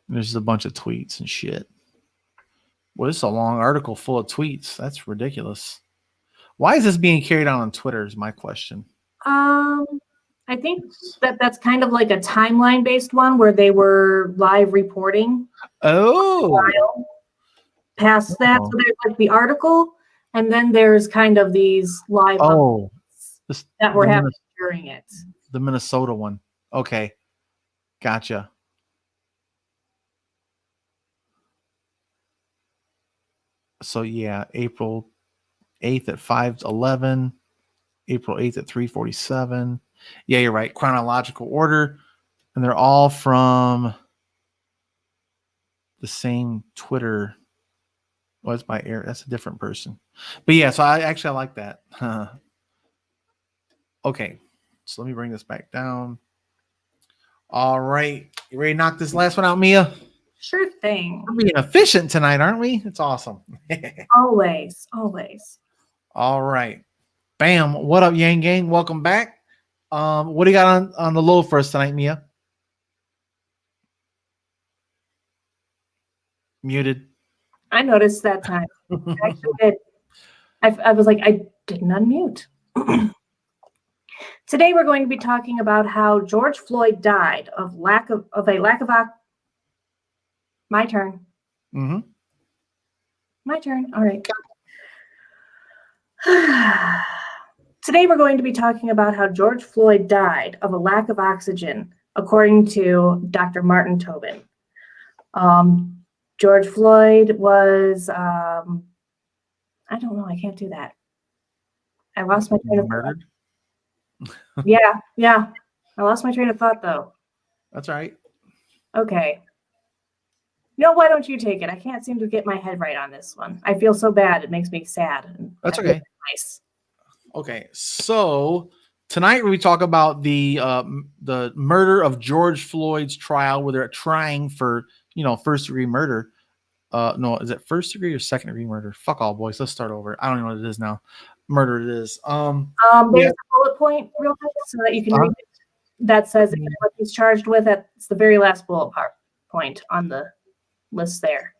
And there's just a bunch of tweets and shit. Well, this is a long article full of tweets. That's ridiculous. Why is this being carried on Twitter is my question. I think that's kind of like a timeline-based one where they were live reporting. Oh. Past that, so there's like the article, and then there's kind of these live updates that were happening during it. The Minnesota one. Okay. Gotcha. So yeah, April 8th at 5:11, April 8th at 3:47. Yeah, you're right. Chronological order. And they're all from the same Twitter. Well, it's by Eric. That's a different person. But yeah, so I like that. Okay. So let me bring this back down. All right. You ready to knock this last one out, Mia? Sure thing. We're being efficient tonight, aren't we? It's awesome. Always. All right. Bam. What up, Yang Gang? Welcome back. What do you got on the low for us tonight, Mia? Muted. I noticed that time. I was like, I didn't unmute. Today we're going to be talking about how George Floyd died of a lack of. My turn. Mm-hmm. My turn. All right. Today we're going to be talking about how George Floyd died of a lack of oxygen, according to Dr. Martin Tobin. George Floyd was, I don't know, I can't do that. I lost my train of Murdered? thought. Yeah. I lost my train of thought, though. That's all right. Okay. No, why don't you take it? I can't seem to get my head right on this one. I feel so bad. It makes me sad. That's okay. Nice. Okay, so tonight we talk about the murder of George Floyd's trial, where they're trying for first degree murder. No, is it first degree or second degree murder? Fuck all, boys. Let's start over. I don't even know what it is now. Murder it is. There's a bullet point real quick so that you can read it. That says what he's charged with. It's the very last bullet point on the list there.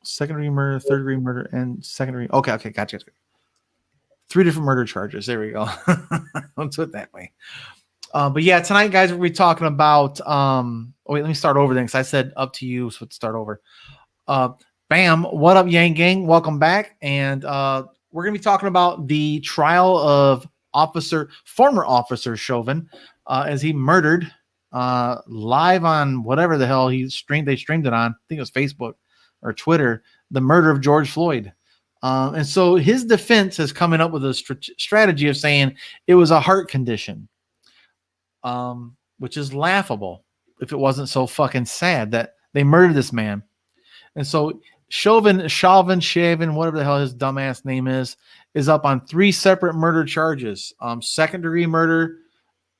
Second degree murder, third degree murder, and second degree. Okay, gotcha. 3 different murder charges. There we go. Let's do it that way. But yeah, tonight, guys, we'll be talking about. Wait, let me start over then, because I said up to you, so let's start over. Bam, what up, Yang Gang? Welcome back, and we're gonna be talking about the trial of former officer Chauvin, as he murdered live on whatever the hell they streamed it on. I think it was Facebook or Twitter. The murder of George Floyd. And so his defense is coming up with a strategy of saying it was a heart condition, which is laughable if it wasn't so fucking sad that they murdered this man. And so Chauvin, whatever the hell his dumbass name is up on 3 separate murder charges: second degree murder,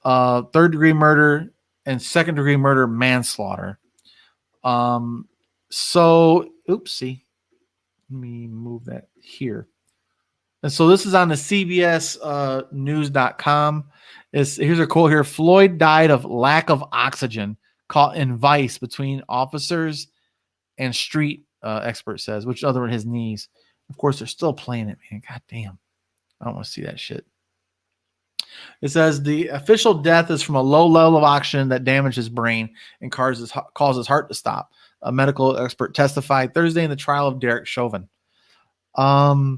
third degree murder, and second degree murder manslaughter. So oopsie. Let me move that here. And so this is on the CBS news.com. Here's a quote here. Floyd died of lack of oxygen, caught in vice between officers and street, expert says, which other than his knees. Of course, they're still playing it, man. God damn. I don't want to see that shit. It says the official death is from a low level of oxygen that damaged his brain and causes his heart to stop. A medical expert testified Thursday in the trial of Derek Chauvin. Yeah,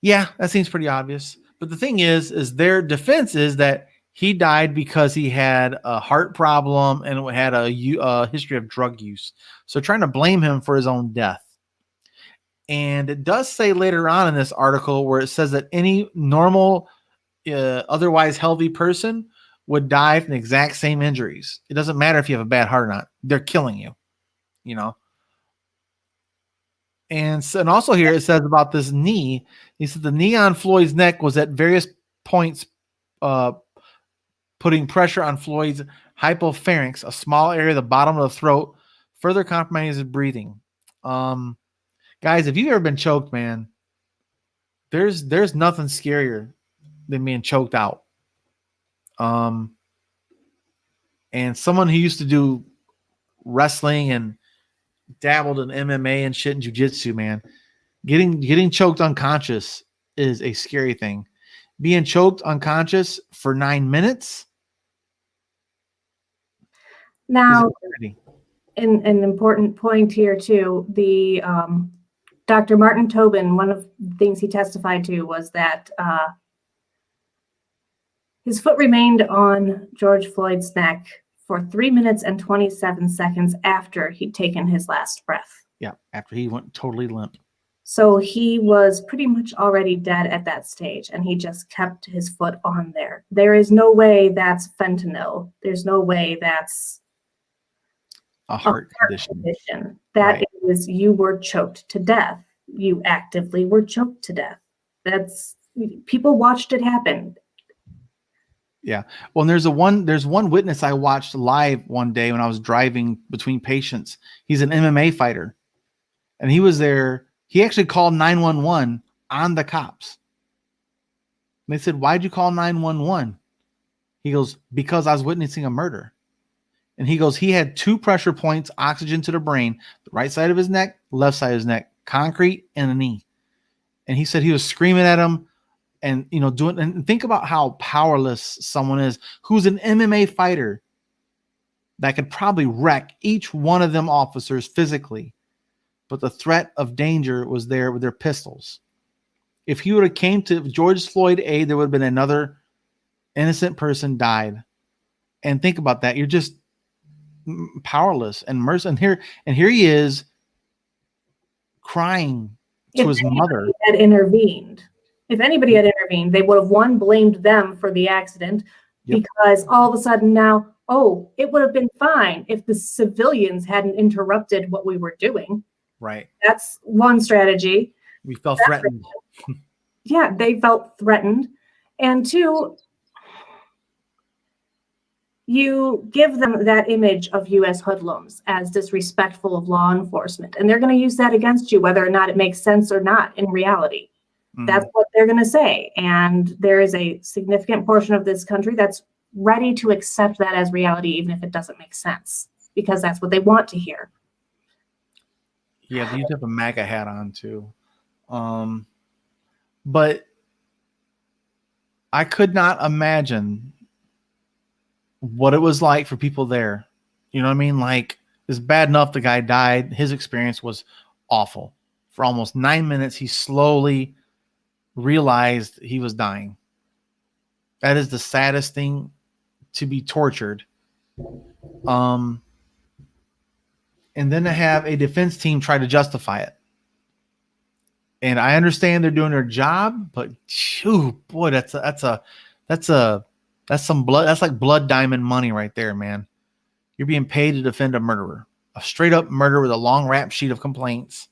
that seems pretty obvious. But the thing is their defense is that he died because he had a heart problem and had a history of drug use. So trying to blame him for his own death. And it does say later on in this article where it says that any normal, otherwise healthy person would die from the exact same injuries. It doesn't matter if you have a bad heart or not. They're killing you. And also here it says about this knee. He said the knee on Floyd's neck was at various points putting pressure on Floyd's hypopharynx, a small area at the bottom of the throat, further compromising his breathing. Guys, if you've ever been choked, man, there's nothing scarier than being choked out. And someone who used to do wrestling and dabbled in MMA and shit and jiu-jitsu, man, getting choked unconscious is a scary thing. Being choked unconscious for 9 minutes. Now, an important point here too, the Dr. Martin Tobin, one of the things he testified to was that his foot remained on George Floyd's neck for 3 minutes and 27 seconds after he'd taken his last breath. Yeah, after he went totally limp. So he was pretty much already dead at that stage, and he just kept his foot on there. There is no way that's fentanyl. There's no way that's a heart condition. That is, you were choked to death. You actively were choked to death. People watched it happen. Yeah. Well, and there's one witness I watched live one day when I was driving between patients. He's an MMA fighter, and he was there. He actually called 911 on the cops. And they said, "Why'd you call 911?" He goes, "Because I was witnessing a murder." And he goes, he had 2 pressure points, oxygen to the brain, the right side of his neck, left side of his neck, concrete, and a knee. And he said he was screaming at him. And, and think about how powerless someone is who's an MMA fighter that could probably wreck each one of them officers physically. But the threat of danger was there with their pistols. If he would have came to George Floyd aid, there would have been another innocent person died. And think about that. You're just powerless and merciless. And here he is crying to his mother. Had intervened. If anybody had intervened, they would have blamed them for the accident, because all of a sudden now, it would have been fine if the civilians hadn't interrupted what we were doing. Right. That's one strategy. We felt threatened. Yeah, they felt threatened. And two, you give them that image of you as hoodlums, as disrespectful of law enforcement, and they're going to use that against you, whether or not it makes sense or not in reality. That's what they're going to say. And there is a significant portion of this country that's ready to accept that as reality, even if it doesn't make sense, because that's what they want to hear. Yeah, they used to have a MAGA hat on too. But I could not imagine what it was like for people there. You know what I mean? Like, it's bad enough the guy died. His experience was awful. For almost 9 minutes, he slowly realized he was dying. That is the saddest thing, to be tortured. And then to have a defense team try to justify it. And I understand they're doing their job, but shoo, boy, that's some blood. That's like blood diamond money right there, man. You're being paid to defend a murderer, a straight up murderer with a long rap sheet of complaints.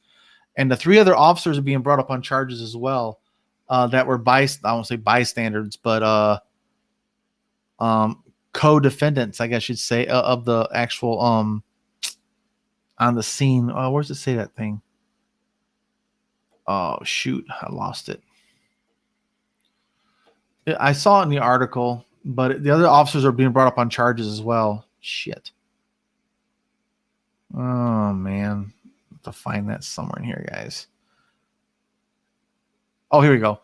And the 3 other officers are being brought up on charges as well. That were I won't say bystanders, but co-defendants, I guess you'd say, of the actual on the scene. Where's it say that thing? Oh shoot, I lost it. I saw it in the article, but the other officers are being brought up on charges as well. Shit. Oh man, I have to find that somewhere in here, guys. Oh, here we go.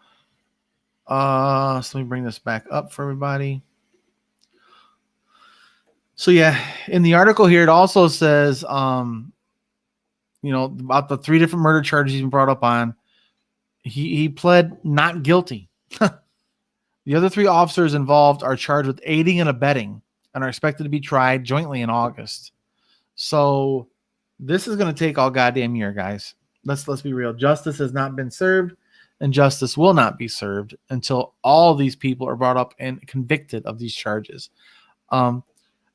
So let me bring this back up for everybody. So yeah, in the article here, it also says, about the 3 different murder charges he's been brought up on. He pled not guilty. The other 3 officers involved are charged with aiding and abetting and are expected to be tried jointly in August. So this is going to take all goddamn year, guys. Let's be real. Justice has not been served. And justice will not be served until all these people are brought up and convicted of these charges. Now,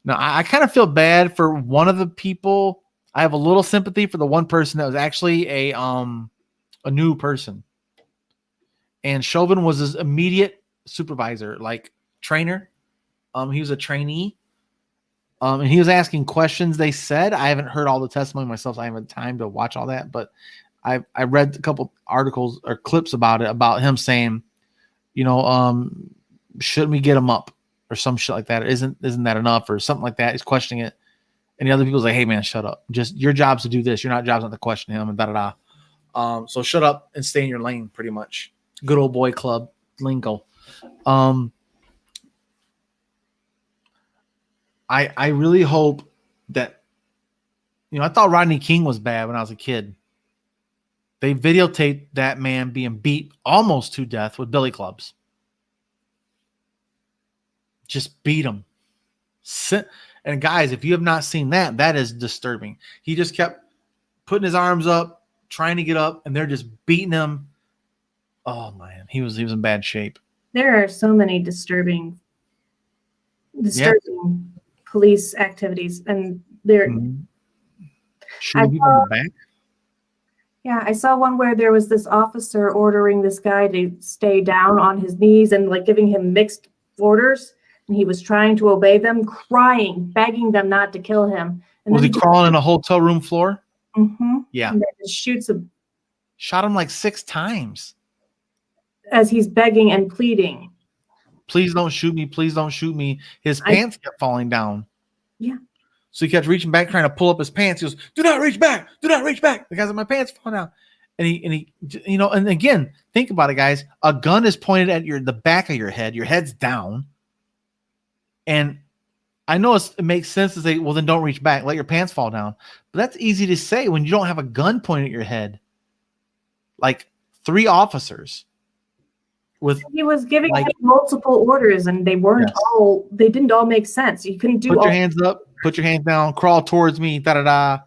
I kind of feel bad for one of the people. I have a little sympathy for the one person that was actually a new person. And Chauvin was his immediate supervisor, like trainer. He was a trainee. And he was asking questions, they said. I haven't heard all the testimony myself, so I haven't had time to watch all that. But I read a couple articles or clips about him saying, shouldn't we get him up or some shit like that? Isn't that enough or something like that? He's questioning it. And the other people's like, hey man, shut up. Just your job's to do this. Your job's not to question him and da-da-da. So shut up and stay in your lane, pretty much. Good old boy club lingo. I really hope that, I thought Rodney King was bad when I was a kid. They videotaped that man being beat almost to death with billy clubs. Just beat him. And guys, if you have not seen that, that is disturbing. He just kept putting his arms up, trying to get up, and they're just beating him. Oh man, he was in bad shape. There are so many disturbing police activities, and they're shooting people in the back. Yeah, I saw one where there was this officer ordering this guy to stay down on his knees and like giving him mixed orders, and he was trying to obey them, crying, begging them not to kill him. And was he crawling in a hotel room floor? Mm-hmm. Yeah. And then shoots him. Shot him like 6 times. As he's begging and pleading. Please don't shoot me. Please don't shoot me. His pants kept falling down. Yeah. So he kept reaching back, trying to pull up his pants. He goes, do not reach back. Do not reach back. The guy's like, my pants falling down. And he, and again, think about it, guys. A gun is pointed at the back of your head. Your head's down. And I know it makes sense to say, well, then don't reach back. Let your pants fall down. But that's easy to say when you don't have a gun pointed at your head. Like 3 officers. with He was giving like, him multiple orders, and they weren't yes. all. They didn't all make sense. You couldn't do Put all. your hands up, put your hands down, crawl towards me, da da da,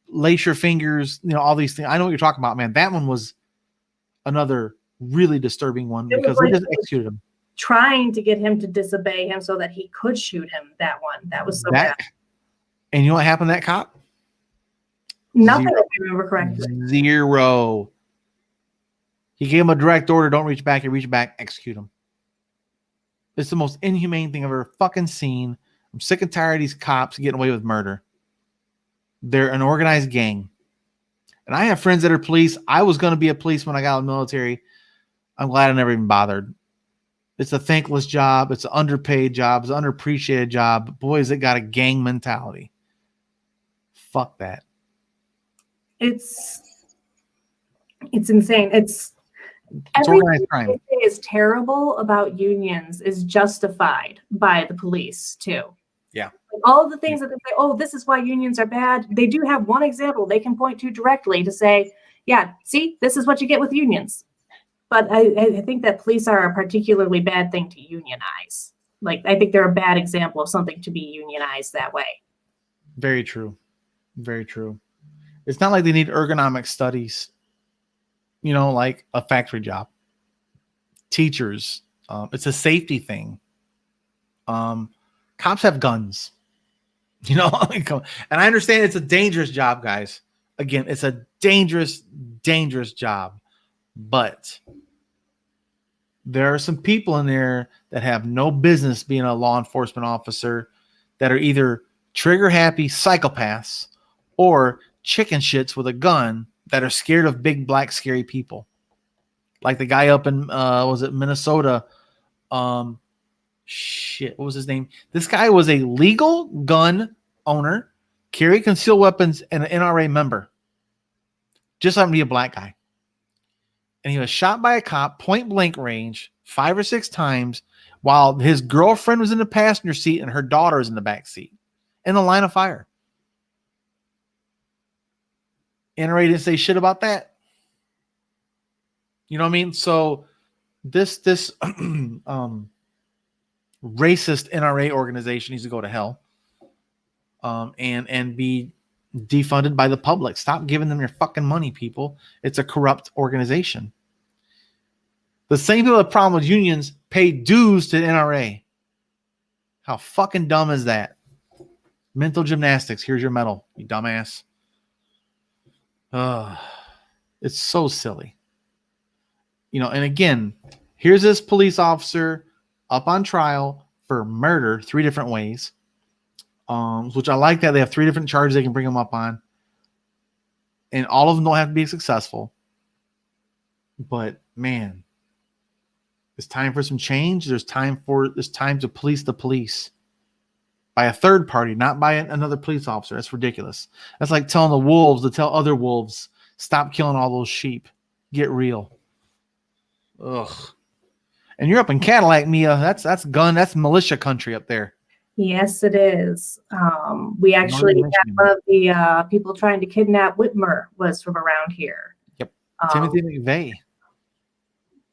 lace your fingers, all these things. I know what you're talking about, man. That one was another really disturbing one It was because they like just executed him. trying to get him to disobey him so that he could shoot him. That one. That was so bad. And you know what happened to that cop? Nothing, if I remember correctly. Zero. He gave him a direct order, don't reach back. You reach back, execute him. It's the most inhumane thing I've ever fucking seen. I'm sick and tired of these cops getting away with murder. They're an organized gang. And I have friends that are police. I was going to be a police when I got out of the military. I'm glad I never even bothered. It's a thankless job. It's an underpaid job. It's an underappreciated job. But boys, it got a gang mentality. Fuck that. It's insane. It's organized crime. Everything they say is terrible about unions is justified by the police too. Yeah. Like all of the things that they say, oh, this is why unions are bad. They do have one example they can point to directly to say, yeah, see, this is what you get with unions. But I think that police are a particularly bad thing to unionize. Like, I think they're a bad example of something to be unionized that way. Very true. Very true. It's not like they need ergonomic studies, like a factory job. Teachers, it's a safety thing. Cops have guns, and I understand it's a dangerous job, guys. Again, it's a dangerous, dangerous job, but there are some people in there that have no business being a law enforcement officer that are either trigger happy psychopaths or chicken shits with a gun that are scared of big black scary people, like the guy up in was it Minnesota? What was his name? This guy was a legal gun owner, carried concealed weapons, and an NRA member. Just happened to be a black guy, and he was shot by a cop point blank range 5 or 6 times while his girlfriend was in the passenger seat and her daughter was in the back seat in the line of fire. NRA didn't say shit about that. You know what I mean? So this racist NRA organization needs to go to hell, and be defunded by the public. Stop giving them your fucking money, people. It's a corrupt organization. The same people that have a problem with unions pay dues to the NRA. How fucking dumb is that? Mental gymnastics. Here's your medal, you dumbass. It's so silly. And again, here's this police officer up on trial for murder 3 different ways. Which I like that they have 3 different charges they can bring him up on. And all of them don't have to be successful. But man, it's time for some change. There's time to police the police by a third party, not by another police officer. That's ridiculous. That's like telling the wolves to tell other wolves, stop killing all those sheep. Get real. Ugh. And you're up in Cadillac, Mia. That's militia country up there. Yes, it is. We actually had one of the people trying to kidnap Whitmer was from around here. Yep. Timothy McVeigh,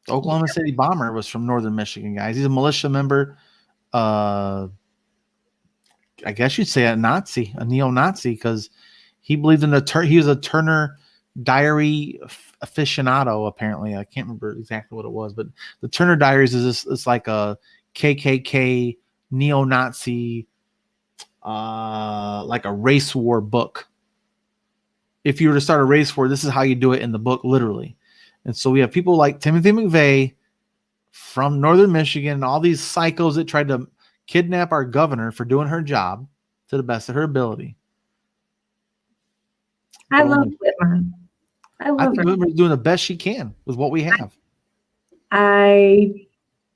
Oklahoma City bomber, was from northern Michigan, guys. He's a militia member. I guess you'd say a neo-Nazi, because he believed in he was a Turner Diary aficionado, apparently. I can't remember exactly what it was, but the Turner Diaries is it's like a KKK neo-Nazi, like a race war book. If you were to start a race war, this is how you do it in the book, literally. And so we have people like Timothy McVeigh from northern Michigan, all these psychos that tried to kidnap our governor for doing her job to the best of her ability. I love Whitmer. I think Whitmer's doing the best she can with what we have. I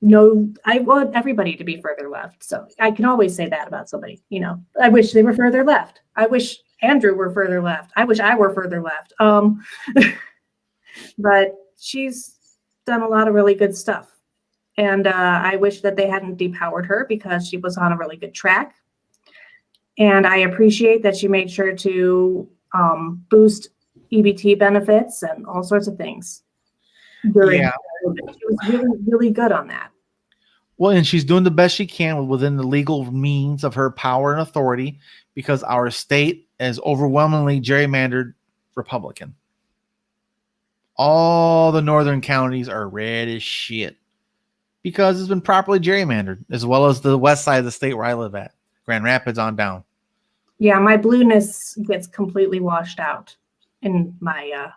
know I want everybody to be further left. So I can always say that about somebody. I wish they were further left. I wish Andrew were further left. I wish I were further left. But she's done a lot of really good stuff. And I wish that they hadn't depowered her, because she was on a really good track. And I appreciate that she made sure to boost EBT benefits and all sorts of things. during Yeah. COVID. She was really, really good on that. Well, and she's doing the best she can within the legal means of her power and authority, because our state is overwhelmingly gerrymandered Republican. All the northern counties are red as shit because it's been properly gerrymandered, as well as the west side of the state where I live at, Grand Rapids on down. Yeah, my blueness gets completely washed out in my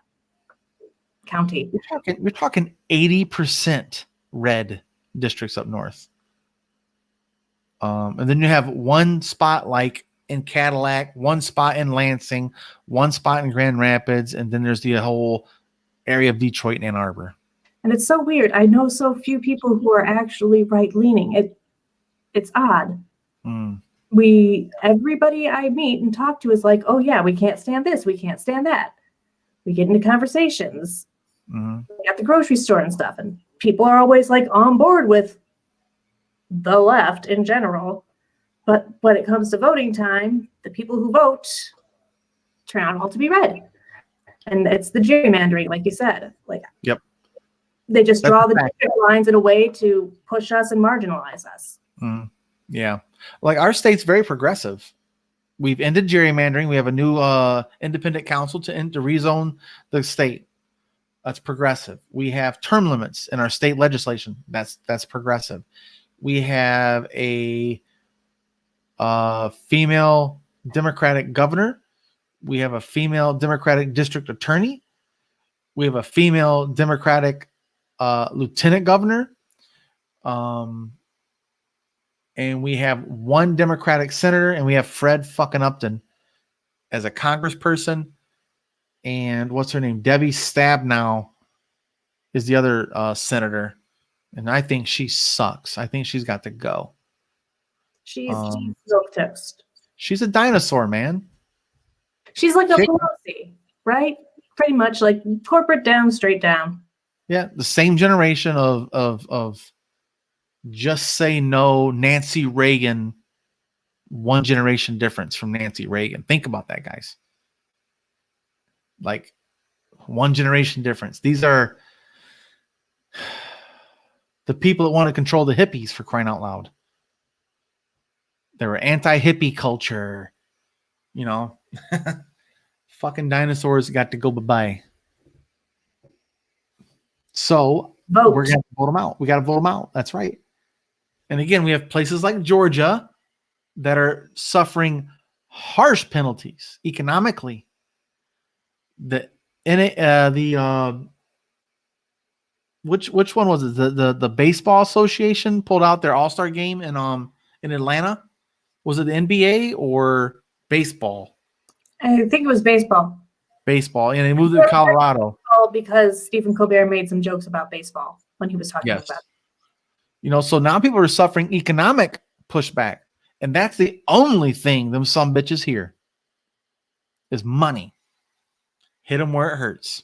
county. You're talking 80% red districts up north. And then you have one spot like in Cadillac, one spot in Lansing, one spot in Grand Rapids, and then there's the whole area of Detroit and Ann Arbor. And it's so weird. I know so few people who are actually right-leaning. It's odd. Everybody I meet and talk to is like, oh yeah, we can't stand this, we can't stand that. We get into conversations at the grocery store and stuff, and people are always like on board with the left in general. But when it comes to voting time, the people who vote turn out all to be red. And it's the gerrymandering, like you said. Like, yep. They just draw the district lines in a way to push us and marginalize us. Yeah. Like our state's very progressive. We've ended gerrymandering. We have a new independent council to rezone the state. That's progressive. We have term limits in our state legislation. That's progressive. We have a female Democratic governor. We have a female Democratic district attorney. We have a female Democratic lieutenant governor. And we have one Democratic senator, and we have Fred fucking Upton as a congressperson. And what's her name? Debbie Stabenow is the other senator. And I think she sucks. I think she's got to go. She's milk toast. She's a dinosaur, man. She's like a Pelosi, right? Pretty much like corporate down, straight down. Yeah, the same generation of just say no, Nancy Reagan, one generation difference from Nancy Reagan. Think about that, guys. Like one generation difference. These are the people that want to control the hippies, for crying out loud. They were anti-hippie culture, you know. Fucking dinosaurs got to go bye-bye. So Vote. we're going to vote them out. We got to vote them out. That's right. And again, we have places like Georgia that are suffering harsh penalties economically. Which one was it? The Baseball Association pulled out their All-Star game in Atlanta. Was it the NBA or baseball? I think it was baseball. Baseball, and they moved to Colorado. Because Stephen Colbert made some jokes about baseball when he was talking about it. You know, so now people are suffering economic pushback, and that's the only thing them some bitches hear is money. Hit them where it hurts.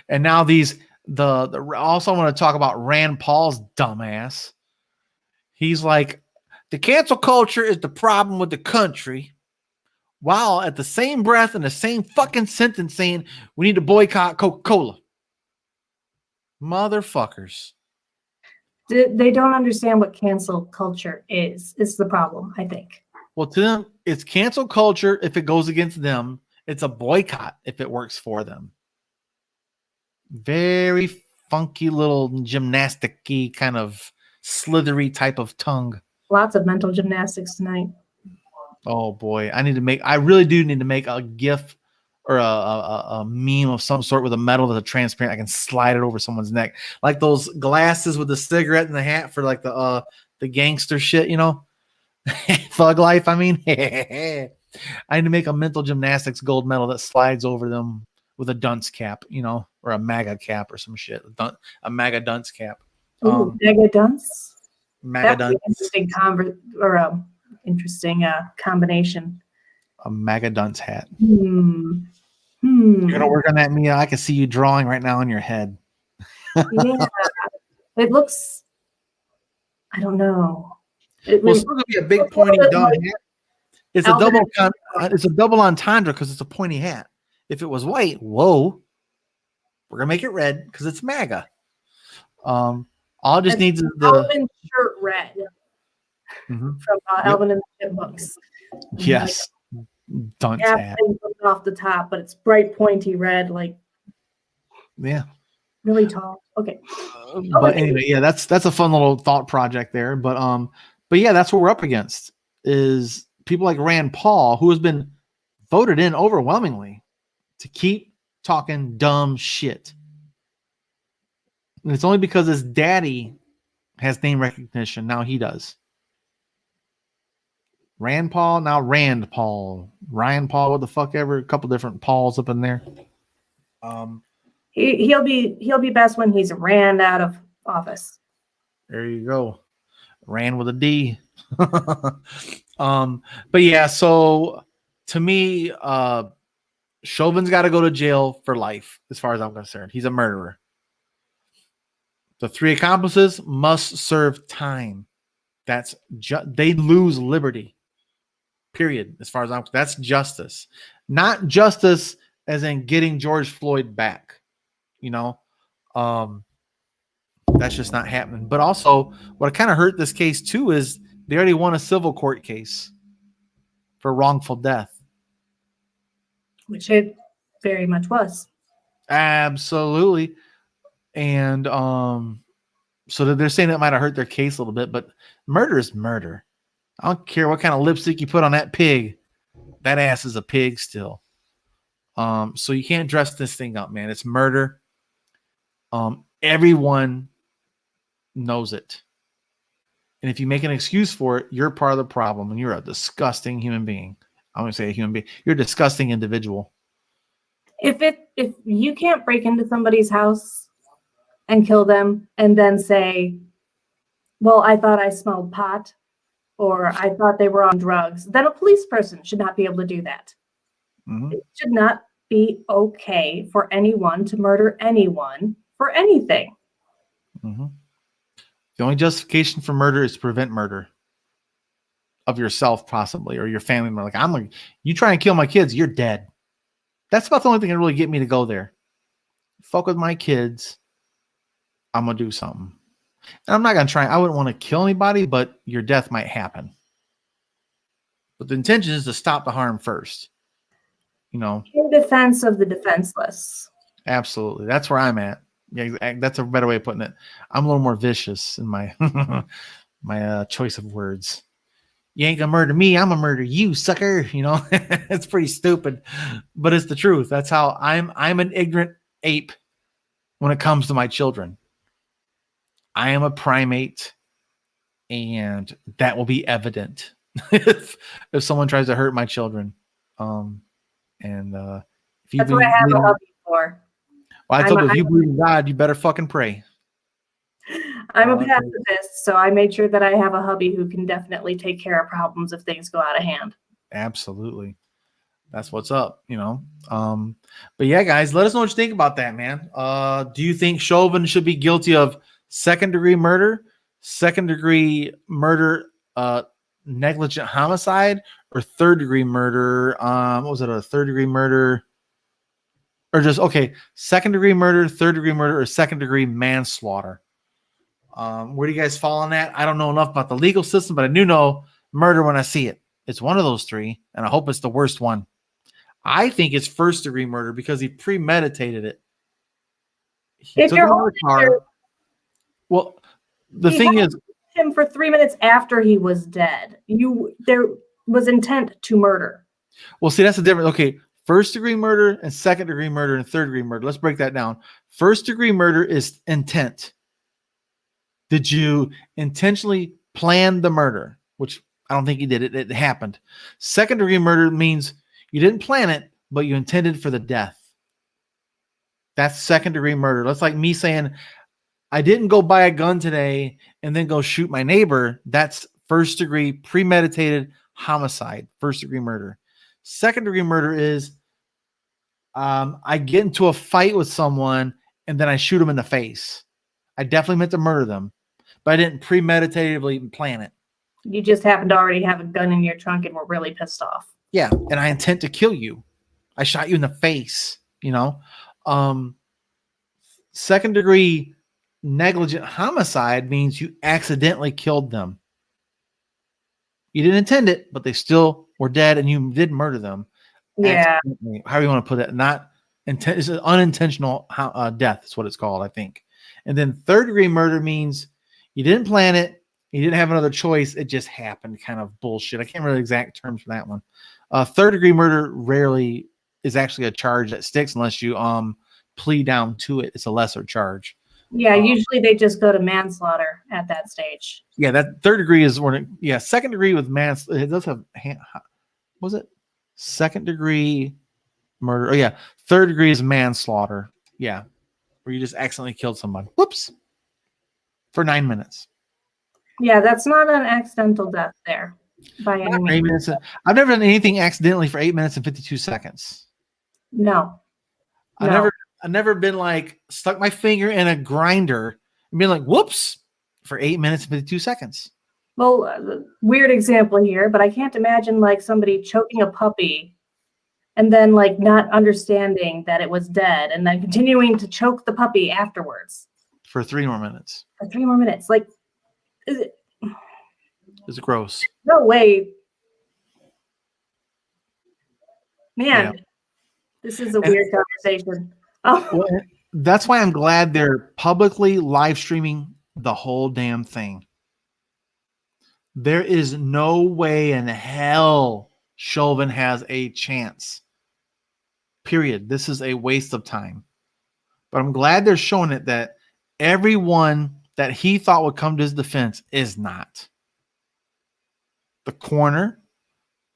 And now also I want to talk about Rand Paul's dumbass. He's like, the cancel culture is the problem with the country, while at the same breath in the same fucking sentence saying we need to boycott Coca-Cola. Motherfuckers. They don't understand what cancel culture is the problem, I think. Well, to them, it's cancel culture if it goes against them. It's a boycott if it works for them. Very funky little gymnastic-y kind of slithery type of tongue. Lots of mental gymnastics tonight. Oh boy, I really do need to make a GIF or a meme of some sort with a metal that's transparent. I can slide it over someone's neck, like those glasses with the cigarette and the hat for like the gangster shit, you know, thug life. I mean, I need to make a mental gymnastics gold medal that slides over them with a dunce cap, you know, or a MAGA cap or some shit. A MAGA dunce cap. Ooh, MAGA dunce. MAGA dunce. Interesting interesting combination. A MAGA dunce hat. You're gonna work on that, Mia. I can see you drawing right now in your head. Yeah, it looks. I don't know. It's still gonna be a big pointy dumb hat. It's a double. It's a double entendre because it's a pointy hat. If it was white, whoa, we're gonna make it red because it's MAGA. All it just needs is the Alvin shirt red Mhm. from Yep. Alvin and the Chipmunks. Yes, dunce Half hat. thing comes off the top, but it's bright pointy red, like Yeah. really tall. Okay. But anyway, yeah, that's a fun little thought project there. But yeah, that's what we're up against is people like Rand Paul, who has been voted in overwhelmingly to keep talking dumb shit. And it's only because his daddy has name recognition. Now he does. Rand Paul, now Rand Paul. Ryan Paul, what the fuck ever. A couple different Pauls up in there. He'll be best when he's ran out of office. There you go. Ran with a D. But yeah, so to me, Chauvin's got to go to jail for life, as far as I'm concerned. He's a murderer. The three accomplices must serve time. That's they lose liberty. Period. As far as that's justice, not justice as in getting George Floyd back. You know, that's just not happening. But also, what kind of hurt this case too is they already won a civil court case for wrongful death, which it very much was. Absolutely. And so they're saying that might have hurt their case a little bit, but murder is murder. I don't care what kind of lipstick you put on that pig. That ass is a pig still. So you can't dress this thing up, man. It's murder. Everyone knows it. And if you make an excuse for it, you're part of the problem and you're a disgusting human being. I'm going to say a human being. You're a disgusting individual. If you can't break into somebody's house and kill them and then say, well, I thought I smelled pot or I thought they were on drugs, then a police person should not be able to do that. Mm-hmm. It should not be okay for anyone to murder anyone for anything. Mm-hmm. The only justification for murder is to prevent murder of yourself, possibly, or your family member. Like, you try and kill my kids, you're dead. That's about the only thing that really get me to go there. Fuck with my kids, I'm gonna do something. And I'm not gonna try. I wouldn't want to kill anybody, but your death might happen. But the intention is to stop the harm first. You know, in defense of the defenseless. Absolutely, that's where I'm at. Yeah, that's a better way of putting it. I'm a little more vicious in my my choice of words. You ain't gonna murder me, I'm gonna murder you, sucker. You know, it's pretty stupid, but it's the truth. That's how I'm an ignorant ape when it comes to my children. I am a primate, and that will be evident if someone tries to hurt my children. If you that's what I have a hubby for. Well, I told you, if you believe in God, you better fucking pray. I'm a pacifist, so I made sure that I have a hubby who can definitely take care of problems if things go out of hand. Absolutely. That's what's up, you know. But yeah, guys, let us know what you think about that, man. Do you think Chauvin should be guilty of second-degree murder, negligent homicide, or third-degree murder? What was it, a third-degree murder? Or just, second-degree murder, third-degree murder, or second-degree manslaughter? Where do you guys fall on that? I don't know enough about the legal system, but I do know murder when I see it. It's one of those three, and I hope it's the worst one. I think it's first-degree murder because he premeditated it. He took him out of the car. Well, the thing is, him for 3 minutes after he was dead. There was intent to murder. Well, see, that's the difference. Okay, first-degree murder and second-degree murder and third-degree murder. Let's break that down. First-degree murder is intent. Did you intentionally plan the murder? Which I don't think you did. It happened. Second-degree murder means you didn't plan it, but you intended for the death. That's second-degree murder. That's like me saying, I didn't go buy a gun today and then go shoot my neighbor. That's first-degree premeditated homicide, first-degree murder. Second-degree murder is I get into a fight with someone and then I shoot them in the face. I definitely meant to murder them, but I didn't premeditatively plan it. You just happened to already have a gun in your trunk and were really pissed off. Yeah, and I intend to kill you. I shot you in the face, you know. Second degree negligent homicide means you accidentally killed them. You didn't intend it, but they still were dead, and you did murder them. Yeah. How do you want to put it? Not intent. It's an unintentional death. Is what it's called, I think. And then third degree murder means you didn't plan it. You didn't have another choice. It just happened. Kind of bullshit. I can't remember the exact terms for that one. Third degree murder rarely is actually a charge that sticks unless you plead down to it. It's a lesser charge. Yeah, usually they just go to manslaughter at that stage. Yeah, that third degree is when second degree with it does have was it second degree murder? Oh yeah, third degree is manslaughter. Yeah, where you just accidentally killed somebody. Whoops. For 9 minutes. Yeah, that's not an accidental death there by any means. I've never done anything accidentally for 8 minutes and 52 seconds. No. I've never been like stuck my finger in a grinder and been like, whoops, for 8 minutes and 52 seconds. Well, weird example here, but I can't imagine like somebody choking a puppy and then like not understanding that it was dead and then continuing to choke the puppy afterwards. For 3 more minutes. For 3 more minutes. Like, it's gross. No way. Man, this is a weird conversation. Oh. Well, that's why I'm glad they're publicly live streaming the whole damn thing. There is no way in hell Chauvin has a chance. Period. This is a waste of time. But I'm glad they're showing it that everyone that he thought would come to his defense is not. The coroner,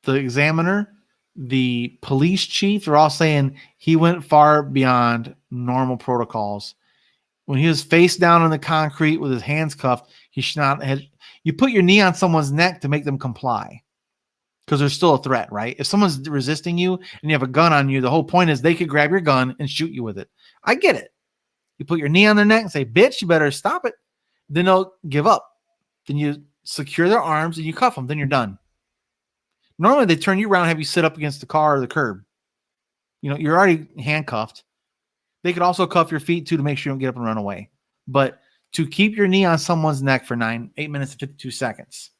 the examiner, the police chief, they're all saying he went far beyond normal protocols. When he was face down on the concrete with his hands cuffed, he should not have. You put your knee on someone's neck to make them comply because there's still a threat, right? If someone's resisting you and you have a gun on you, the whole point is they could grab your gun and shoot you with it. I get it. You put your knee on their neck and say, bitch, you better stop it. Then they'll give up. Then you secure their arms and you cuff them. Then you're done. Normally they turn you around and have you sit up against the car or the curb. You know, you're already handcuffed. They could also cuff your feet too to make sure you don't get up and run away. But to keep your knee on someone's neck for 8 minutes and 52 seconds,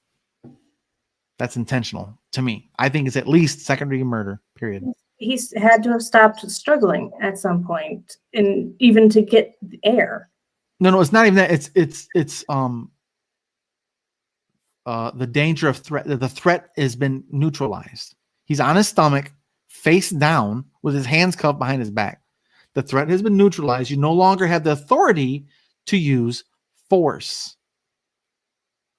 that's intentional to me. I think it's at least second-degree murder, period. He's had to have stopped struggling at some point, and even to get air. No, it's not even that. It's the danger of threat. The threat has been neutralized. He's on his stomach, face down, with his hands cuffed behind his back. The threat has been neutralized. You no longer have the authority to use force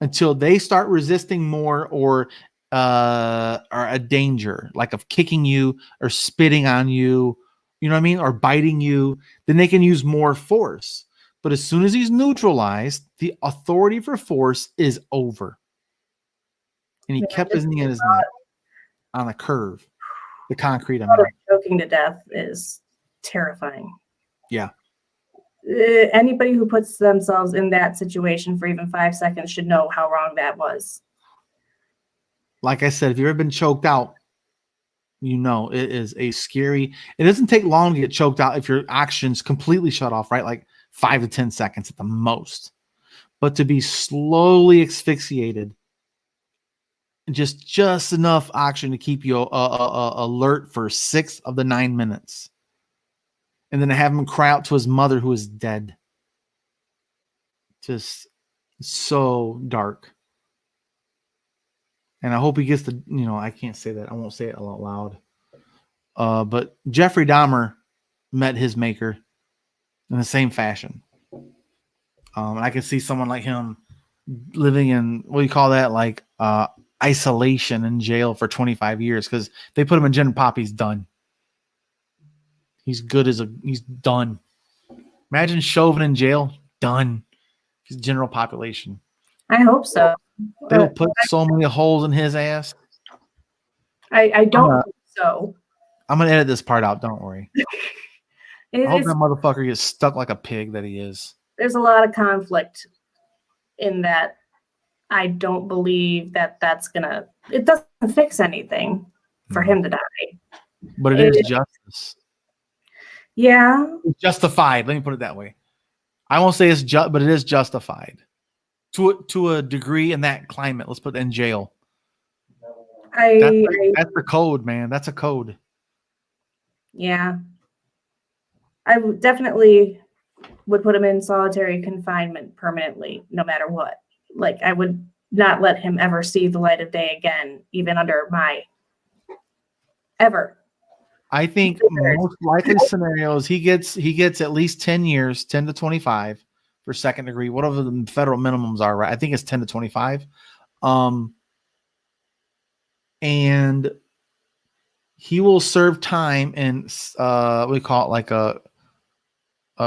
until they start resisting more or are a danger, like of kicking you or spitting on you, you know what I mean, or biting you. Then they can use more force. But as soon as he's neutralized, the authority for force is over. And he kept his knee in his neck on the curve, the concrete. Choking to death is terrifying. Yeah. Anybody who puts themselves in that situation for even 5 seconds should know how wrong that was. Like I said, if you've ever been choked out, you know it is a scary. It doesn't take long to get choked out if your oxygen's completely shut off, right? Like 5 to 10 seconds at the most. But to be slowly asphyxiated, just enough oxygen to keep you alert for 6 of the 9 minutes. And then to have him cry out to his mother who is dead. Just so dark. And I hope he gets the, I can't say that. I won't say it out loud. But Jeffrey Dahmer met his maker in the same fashion. And I can see someone like him living in, what do you call that? Like isolation in jail for 25 years because they put him in Gen Pop. He's done. He's he's done. Imagine Chauvin in jail. Done. He's general population. I hope so. They'll put so many holes in his ass. I don't hope so. I'm going to edit this part out. Don't worry. I hope that motherfucker gets stuck like a pig that he is. There's a lot of conflict in that. I don't believe that's going to, it doesn't fix anything for him to die. But it is justice. Yeah. It's justified. Let me put it that way. I won't say it's just, but it is justified to a degree in that climate. Let's put it in jail. That's the code, man. That's a code. Yeah. I definitely would put him in solitary confinement permanently, no matter what. Like, I would not let him ever see the light of day again, even under my ever. I think most likely scenarios he gets at least 10 years, 10 to 25 for second degree, whatever the federal minimums are, right? I think it's 10 to 25. And he will serve time in we call it like a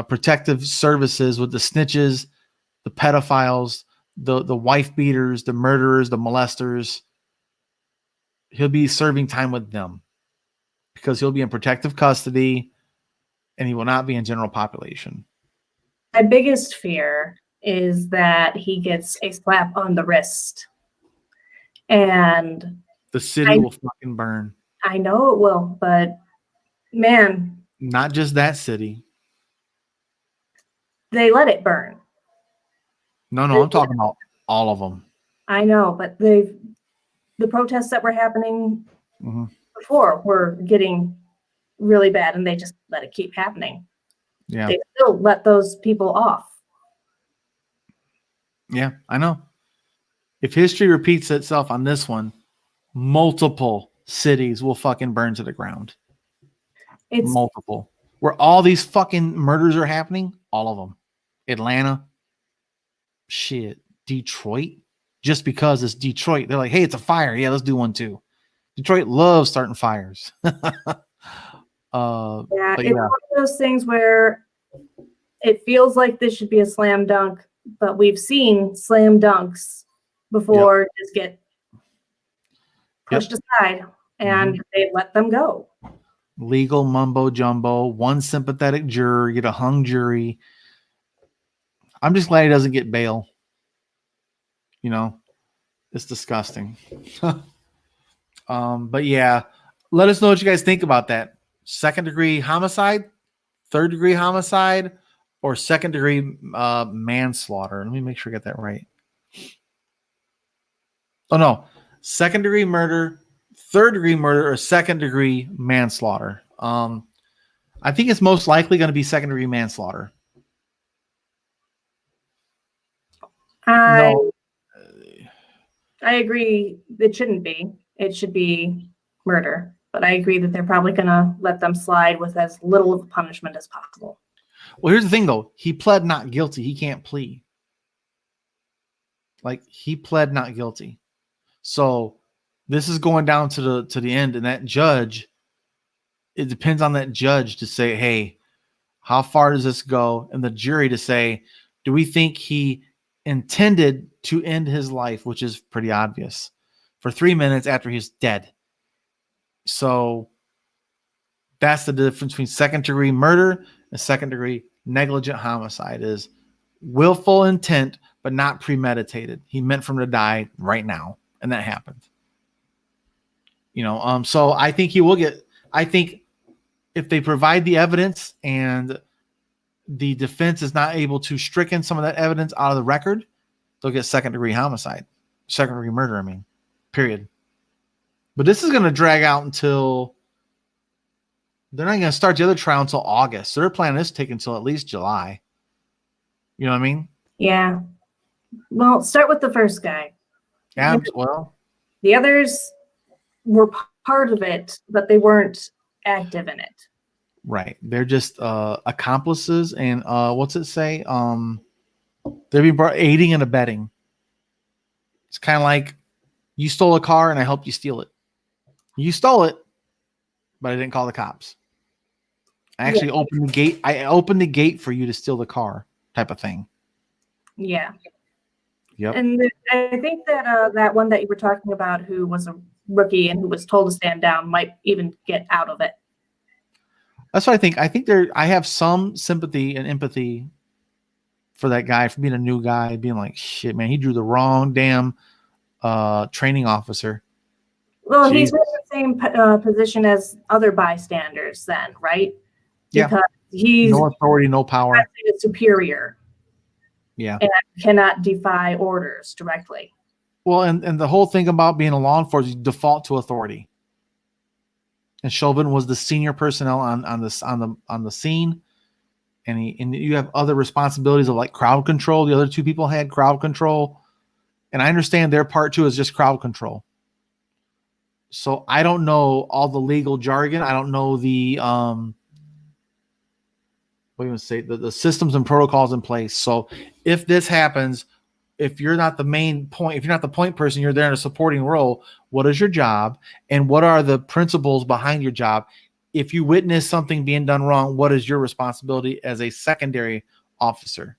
protective services with the snitches, the pedophiles, the wife beaters, the murderers, the molesters. He'll be serving time with them because he'll be in protective custody and he will not be in general population. My biggest fear is that he gets a slap on the wrist and the city will fucking burn. I know it will, but man, not just that city. They let it burn. No, I'm talking about all of them. I know, but the protests that were happening before were getting really bad, and they just let it keep happening. Yeah. They still let those people off. Yeah, I know. If history repeats itself on this one, multiple cities will fucking burn to the ground. It's multiple. Where all these fucking murders are happening, all of them. Atlanta, shit, Detroit. Just because it's Detroit, they're like, hey, it's a fire. Yeah, let's do one too. Detroit loves starting fires. It's one of those things where it feels like this should be a slam dunk, but we've seen slam dunks before just get pushed aside, and they let them go. Legal mumbo jumbo, one sympathetic juror, get a hung jury. I'm just glad he doesn't get bail. You know, it's disgusting. But yeah, let us know what you guys think about that. Second degree homicide, third degree homicide, or second degree manslaughter. Let me make sure I get that right. Oh no, second degree murder, third degree murder, or second degree manslaughter. I think it's most likely going to be second degree manslaughter. I agree. It shouldn't be. It should be murder. But I agree that they're probably going to let them slide with as little of a punishment as possible. Well, here's the thing, though. He pled not guilty. He can't plea. Like, he pled not guilty. So this is going down to the end, and that judge, it depends on that judge to say, hey, how far does this go? And the jury to say, do we think he intended to end his life, which is pretty obvious, for 3 minutes after he's dead. So that's the difference between second degree murder and second degree negligent homicide is willful intent, but not premeditated. He meant for him to die right now. And that happened. You know, so I think he will get, I think if they provide the evidence and the defense is not able to stricken some of that evidence out of the record, they'll get second degree homicide, second degree murder. I mean, period. But this is going to drag out until they're not going to start the other trial until August. So they're planning this to take until at least July. You know what I mean? Yeah. Well, start with the first guy. Yeah. Well, the others were part of it, but they weren't active in it. Right. They're just accomplices and what's it say? They're being aiding and abetting. It's kind of like you stole a car and I helped you steal it. You stole it, but I didn't call the cops. I actually opened the gate. I opened the gate for you to steal the car, type of thing. Yeah. Yep. And I think that that one that you were talking about, who was a rookie and who was told to stand down, might even get out of it. That's what I think. I think I have some sympathy and empathy for that guy, for being a new guy, being like, shit, man, he drew the wrong damn training officer. Well, he's in the same position as other bystanders then, right? Yeah. Because he's no authority, no power. A superior. Yeah. And I cannot defy orders directly. Well, and the whole thing about being a law enforcement, you default to authority. And Chauvin was the senior personnel on the scene, and you have other responsibilities of like crowd control. The other two people had crowd control, and I understand their part too is just crowd control. So I don't know all the legal jargon. I don't know the what do you want to say, the systems and protocols in place. So if this happens, if you're not the main point, if you're not the point person, you're there in a supporting role. What is your job, and what are the principles behind your job? If you witness something being done wrong, what is your responsibility as a secondary officer?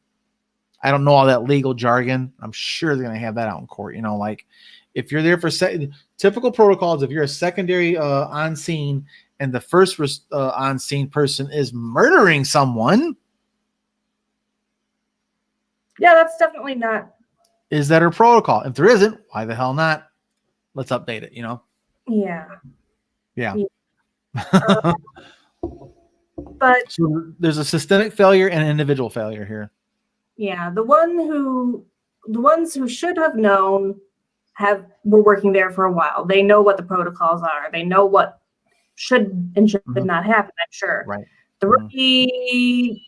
I don't know all that legal jargon. I'm sure they're going to have that out in court. Like if you're there for typical protocols, if you're a secondary on scene and the first on scene person is murdering someone. Yeah, that's definitely not. Is that a protocol? If there isn't, why the hell not? Let's update it, Yeah. Yeah. But so there's a systemic failure and individual failure here. Yeah, the ones who should have known were working there for a while. They know what the protocols are. They know what should and should not happen, I'm sure. Right. The rookie,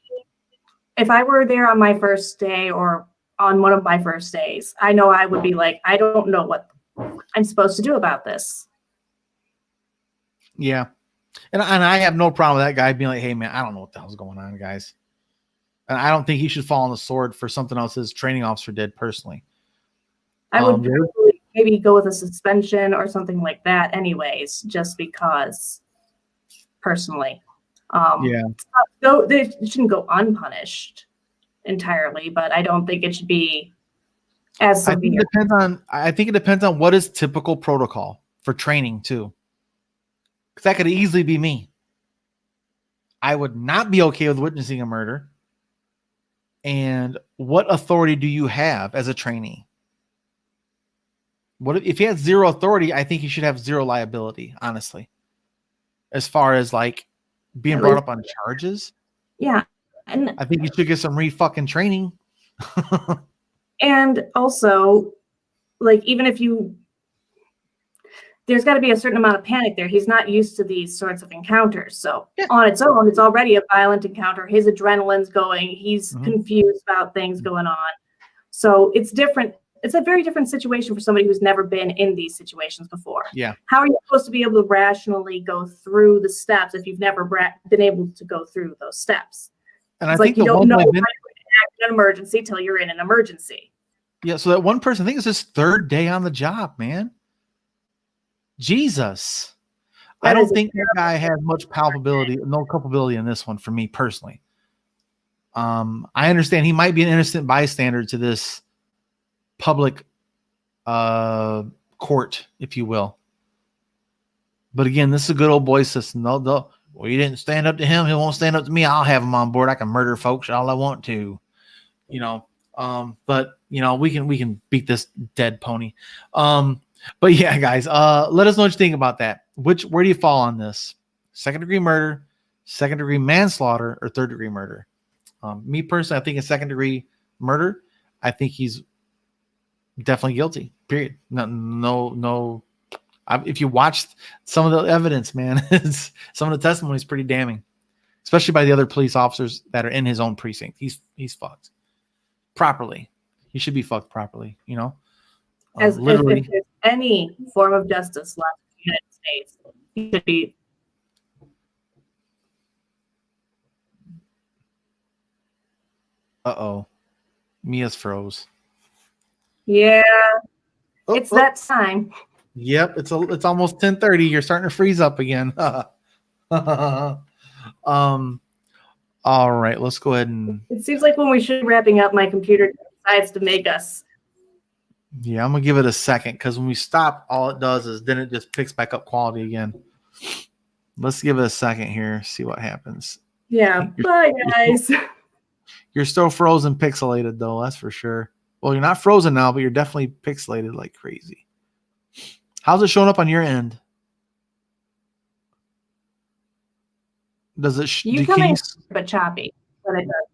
if I were there on my first day or on one of my first days, I know I would be like, I don't know what I'm supposed to do about this. Yeah. And I have no problem with that guy being like, hey, man, I don't know what the hell's going on, guys. And I don't think he should fall on the sword for something else his training officer did personally. I would probably maybe go with a suspension or something like that anyways, just because personally. They shouldn't go unpunished entirely, but I don't think it should be as severe. I think it depends on what is typical protocol for training too. Because that could easily be me. I would not be okay with witnessing a murder. And what authority do you have as a trainee? What if he has zero authority? I think he should have zero liability, honestly. As far as like being brought up on charges. Yeah. And I think you should get some fucking training. And also, like, even if there's got to be a certain amount of panic there. He's not used to these sorts of encounters. So on its own, it's already a violent encounter. His adrenaline's going. He's confused about things going on. So it's different. It's a very different situation for somebody who's never been in these situations before. Yeah. How are you supposed to be able to rationally go through the steps if you've never been able to go through those steps? And I think you don't know how to act in an emergency till you're in an emergency. Yeah. So that one person, I think it's his third day on the job, man. Jesus. I don't think that guy has much no culpability in this one for me personally. I understand he might be an innocent bystander to this public court, if you will. But again, this is a good old boy system. Well, you didn't stand up to him. He won't stand up to me. I'll have him on board. I can murder folks all I want to, but we can beat this dead pony. But yeah, guys, let us know what you think about that. Where do you fall on this? Second degree murder, second degree manslaughter, or third degree murder? Me personally, I think it's second degree murder. I think he's definitely guilty. Period. No. If you watched some of the evidence, man, some of the testimony is pretty damning, especially by the other police officers that are in his own precinct. He's fucked properly. He should be fucked properly. As literally. If there's any form of justice left in the United States, he should be. Uh-oh. Mia's froze. Yeah. It's that time. Yep, it's almost 10:30. You're starting to freeze up again. All right, let's go ahead and. It seems like when we should be wrapping up, my computer decides to make us. Yeah, I'm gonna give it a second because when we stop, all it does is then it just picks back up quality again. Let's give it a second here, see what happens. Yeah, bye guys. You're still frozen pixelated though, that's for sure. Well, you're not frozen now, but you're definitely pixelated like crazy. How's it showing up on your end? Does it? You coming but choppy, but it does.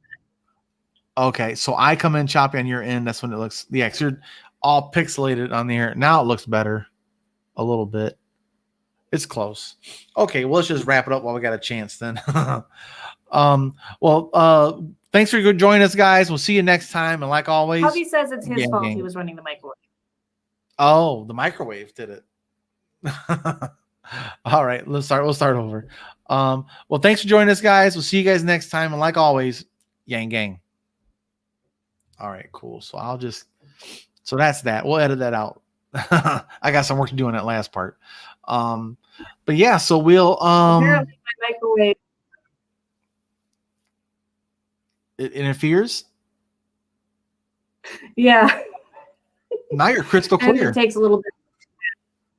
Okay, so I come in choppy on your end. That's when it looks, yeah, 'cause you're all pixelated on the air. Now it looks better a little bit. It's close. Okay, well, let's just wrap it up while we got a chance then. Thanks for joining us, guys. We'll see you next time. And like always, Hubby says it's his fault gang. he was running the microwave. Oh, the microwave did it. All right, we'll start over. Well, thanks for joining us, guys. We'll see you guys next time. And like always, yang gang. All right, cool. So that's that. We'll edit that out. I got some work to do on that last part. But yeah, so we'll Apparently my microwave. it interferes. Yeah. Now you're crystal And clear. it takes a little bit.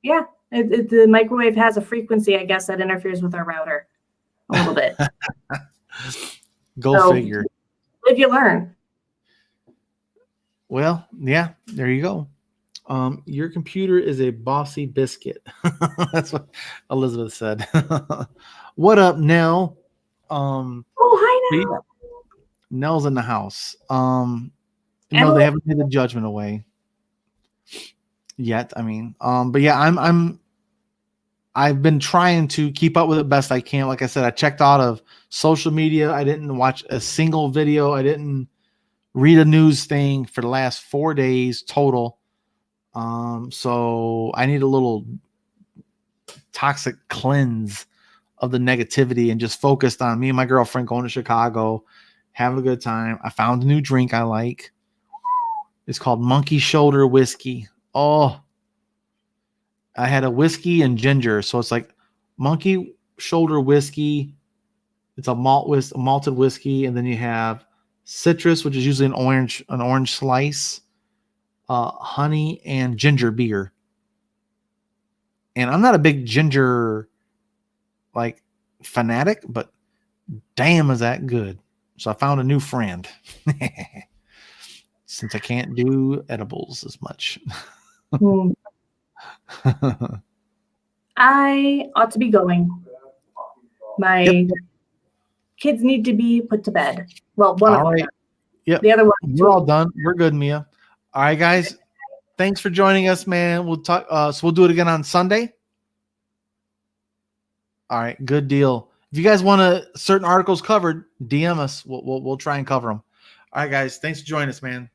Yeah. The microwave has a frequency, I guess, that interferes with our router a little bit. Go figure. Live you learn. Well, yeah, there you go. Your computer is a bossy biscuit. That's what Elizabeth said. What up, Nell? Oh, hi, Nell. Yeah, Nell's in the house. No, they haven't made the judgment away yet. I mean, but yeah, I've been trying to keep up with it best I can. Like I said, I checked out of social media. I didn't watch a single video. I didn't read a news thing for the last 4 days total. So I need a little toxic cleanse of the negativity and just focused on me and my girlfriend going to Chicago, having a good time. I found a new drink I like. It's called Monkey Shoulder Whiskey. Oh, I had a whiskey and ginger. So it's like Monkey Shoulder Whiskey. It's a malted whiskey. And then you have citrus, which is usually an orange slice, honey, and ginger beer. And I'm not a big ginger like fanatic, but damn, is that good. So I found a new friend since I can't do edibles as much. I ought to be going. My kids need to be put to bed. Well, one of them. Yep. The other one. We're all done. We're good, Mia. All right, guys. Thanks for joining us, man. We'll talk. So we'll do it again on Sunday. All right, good deal. If you guys want certain articles covered, DM us. We'll try and cover them. All right, guys. Thanks for joining us, man.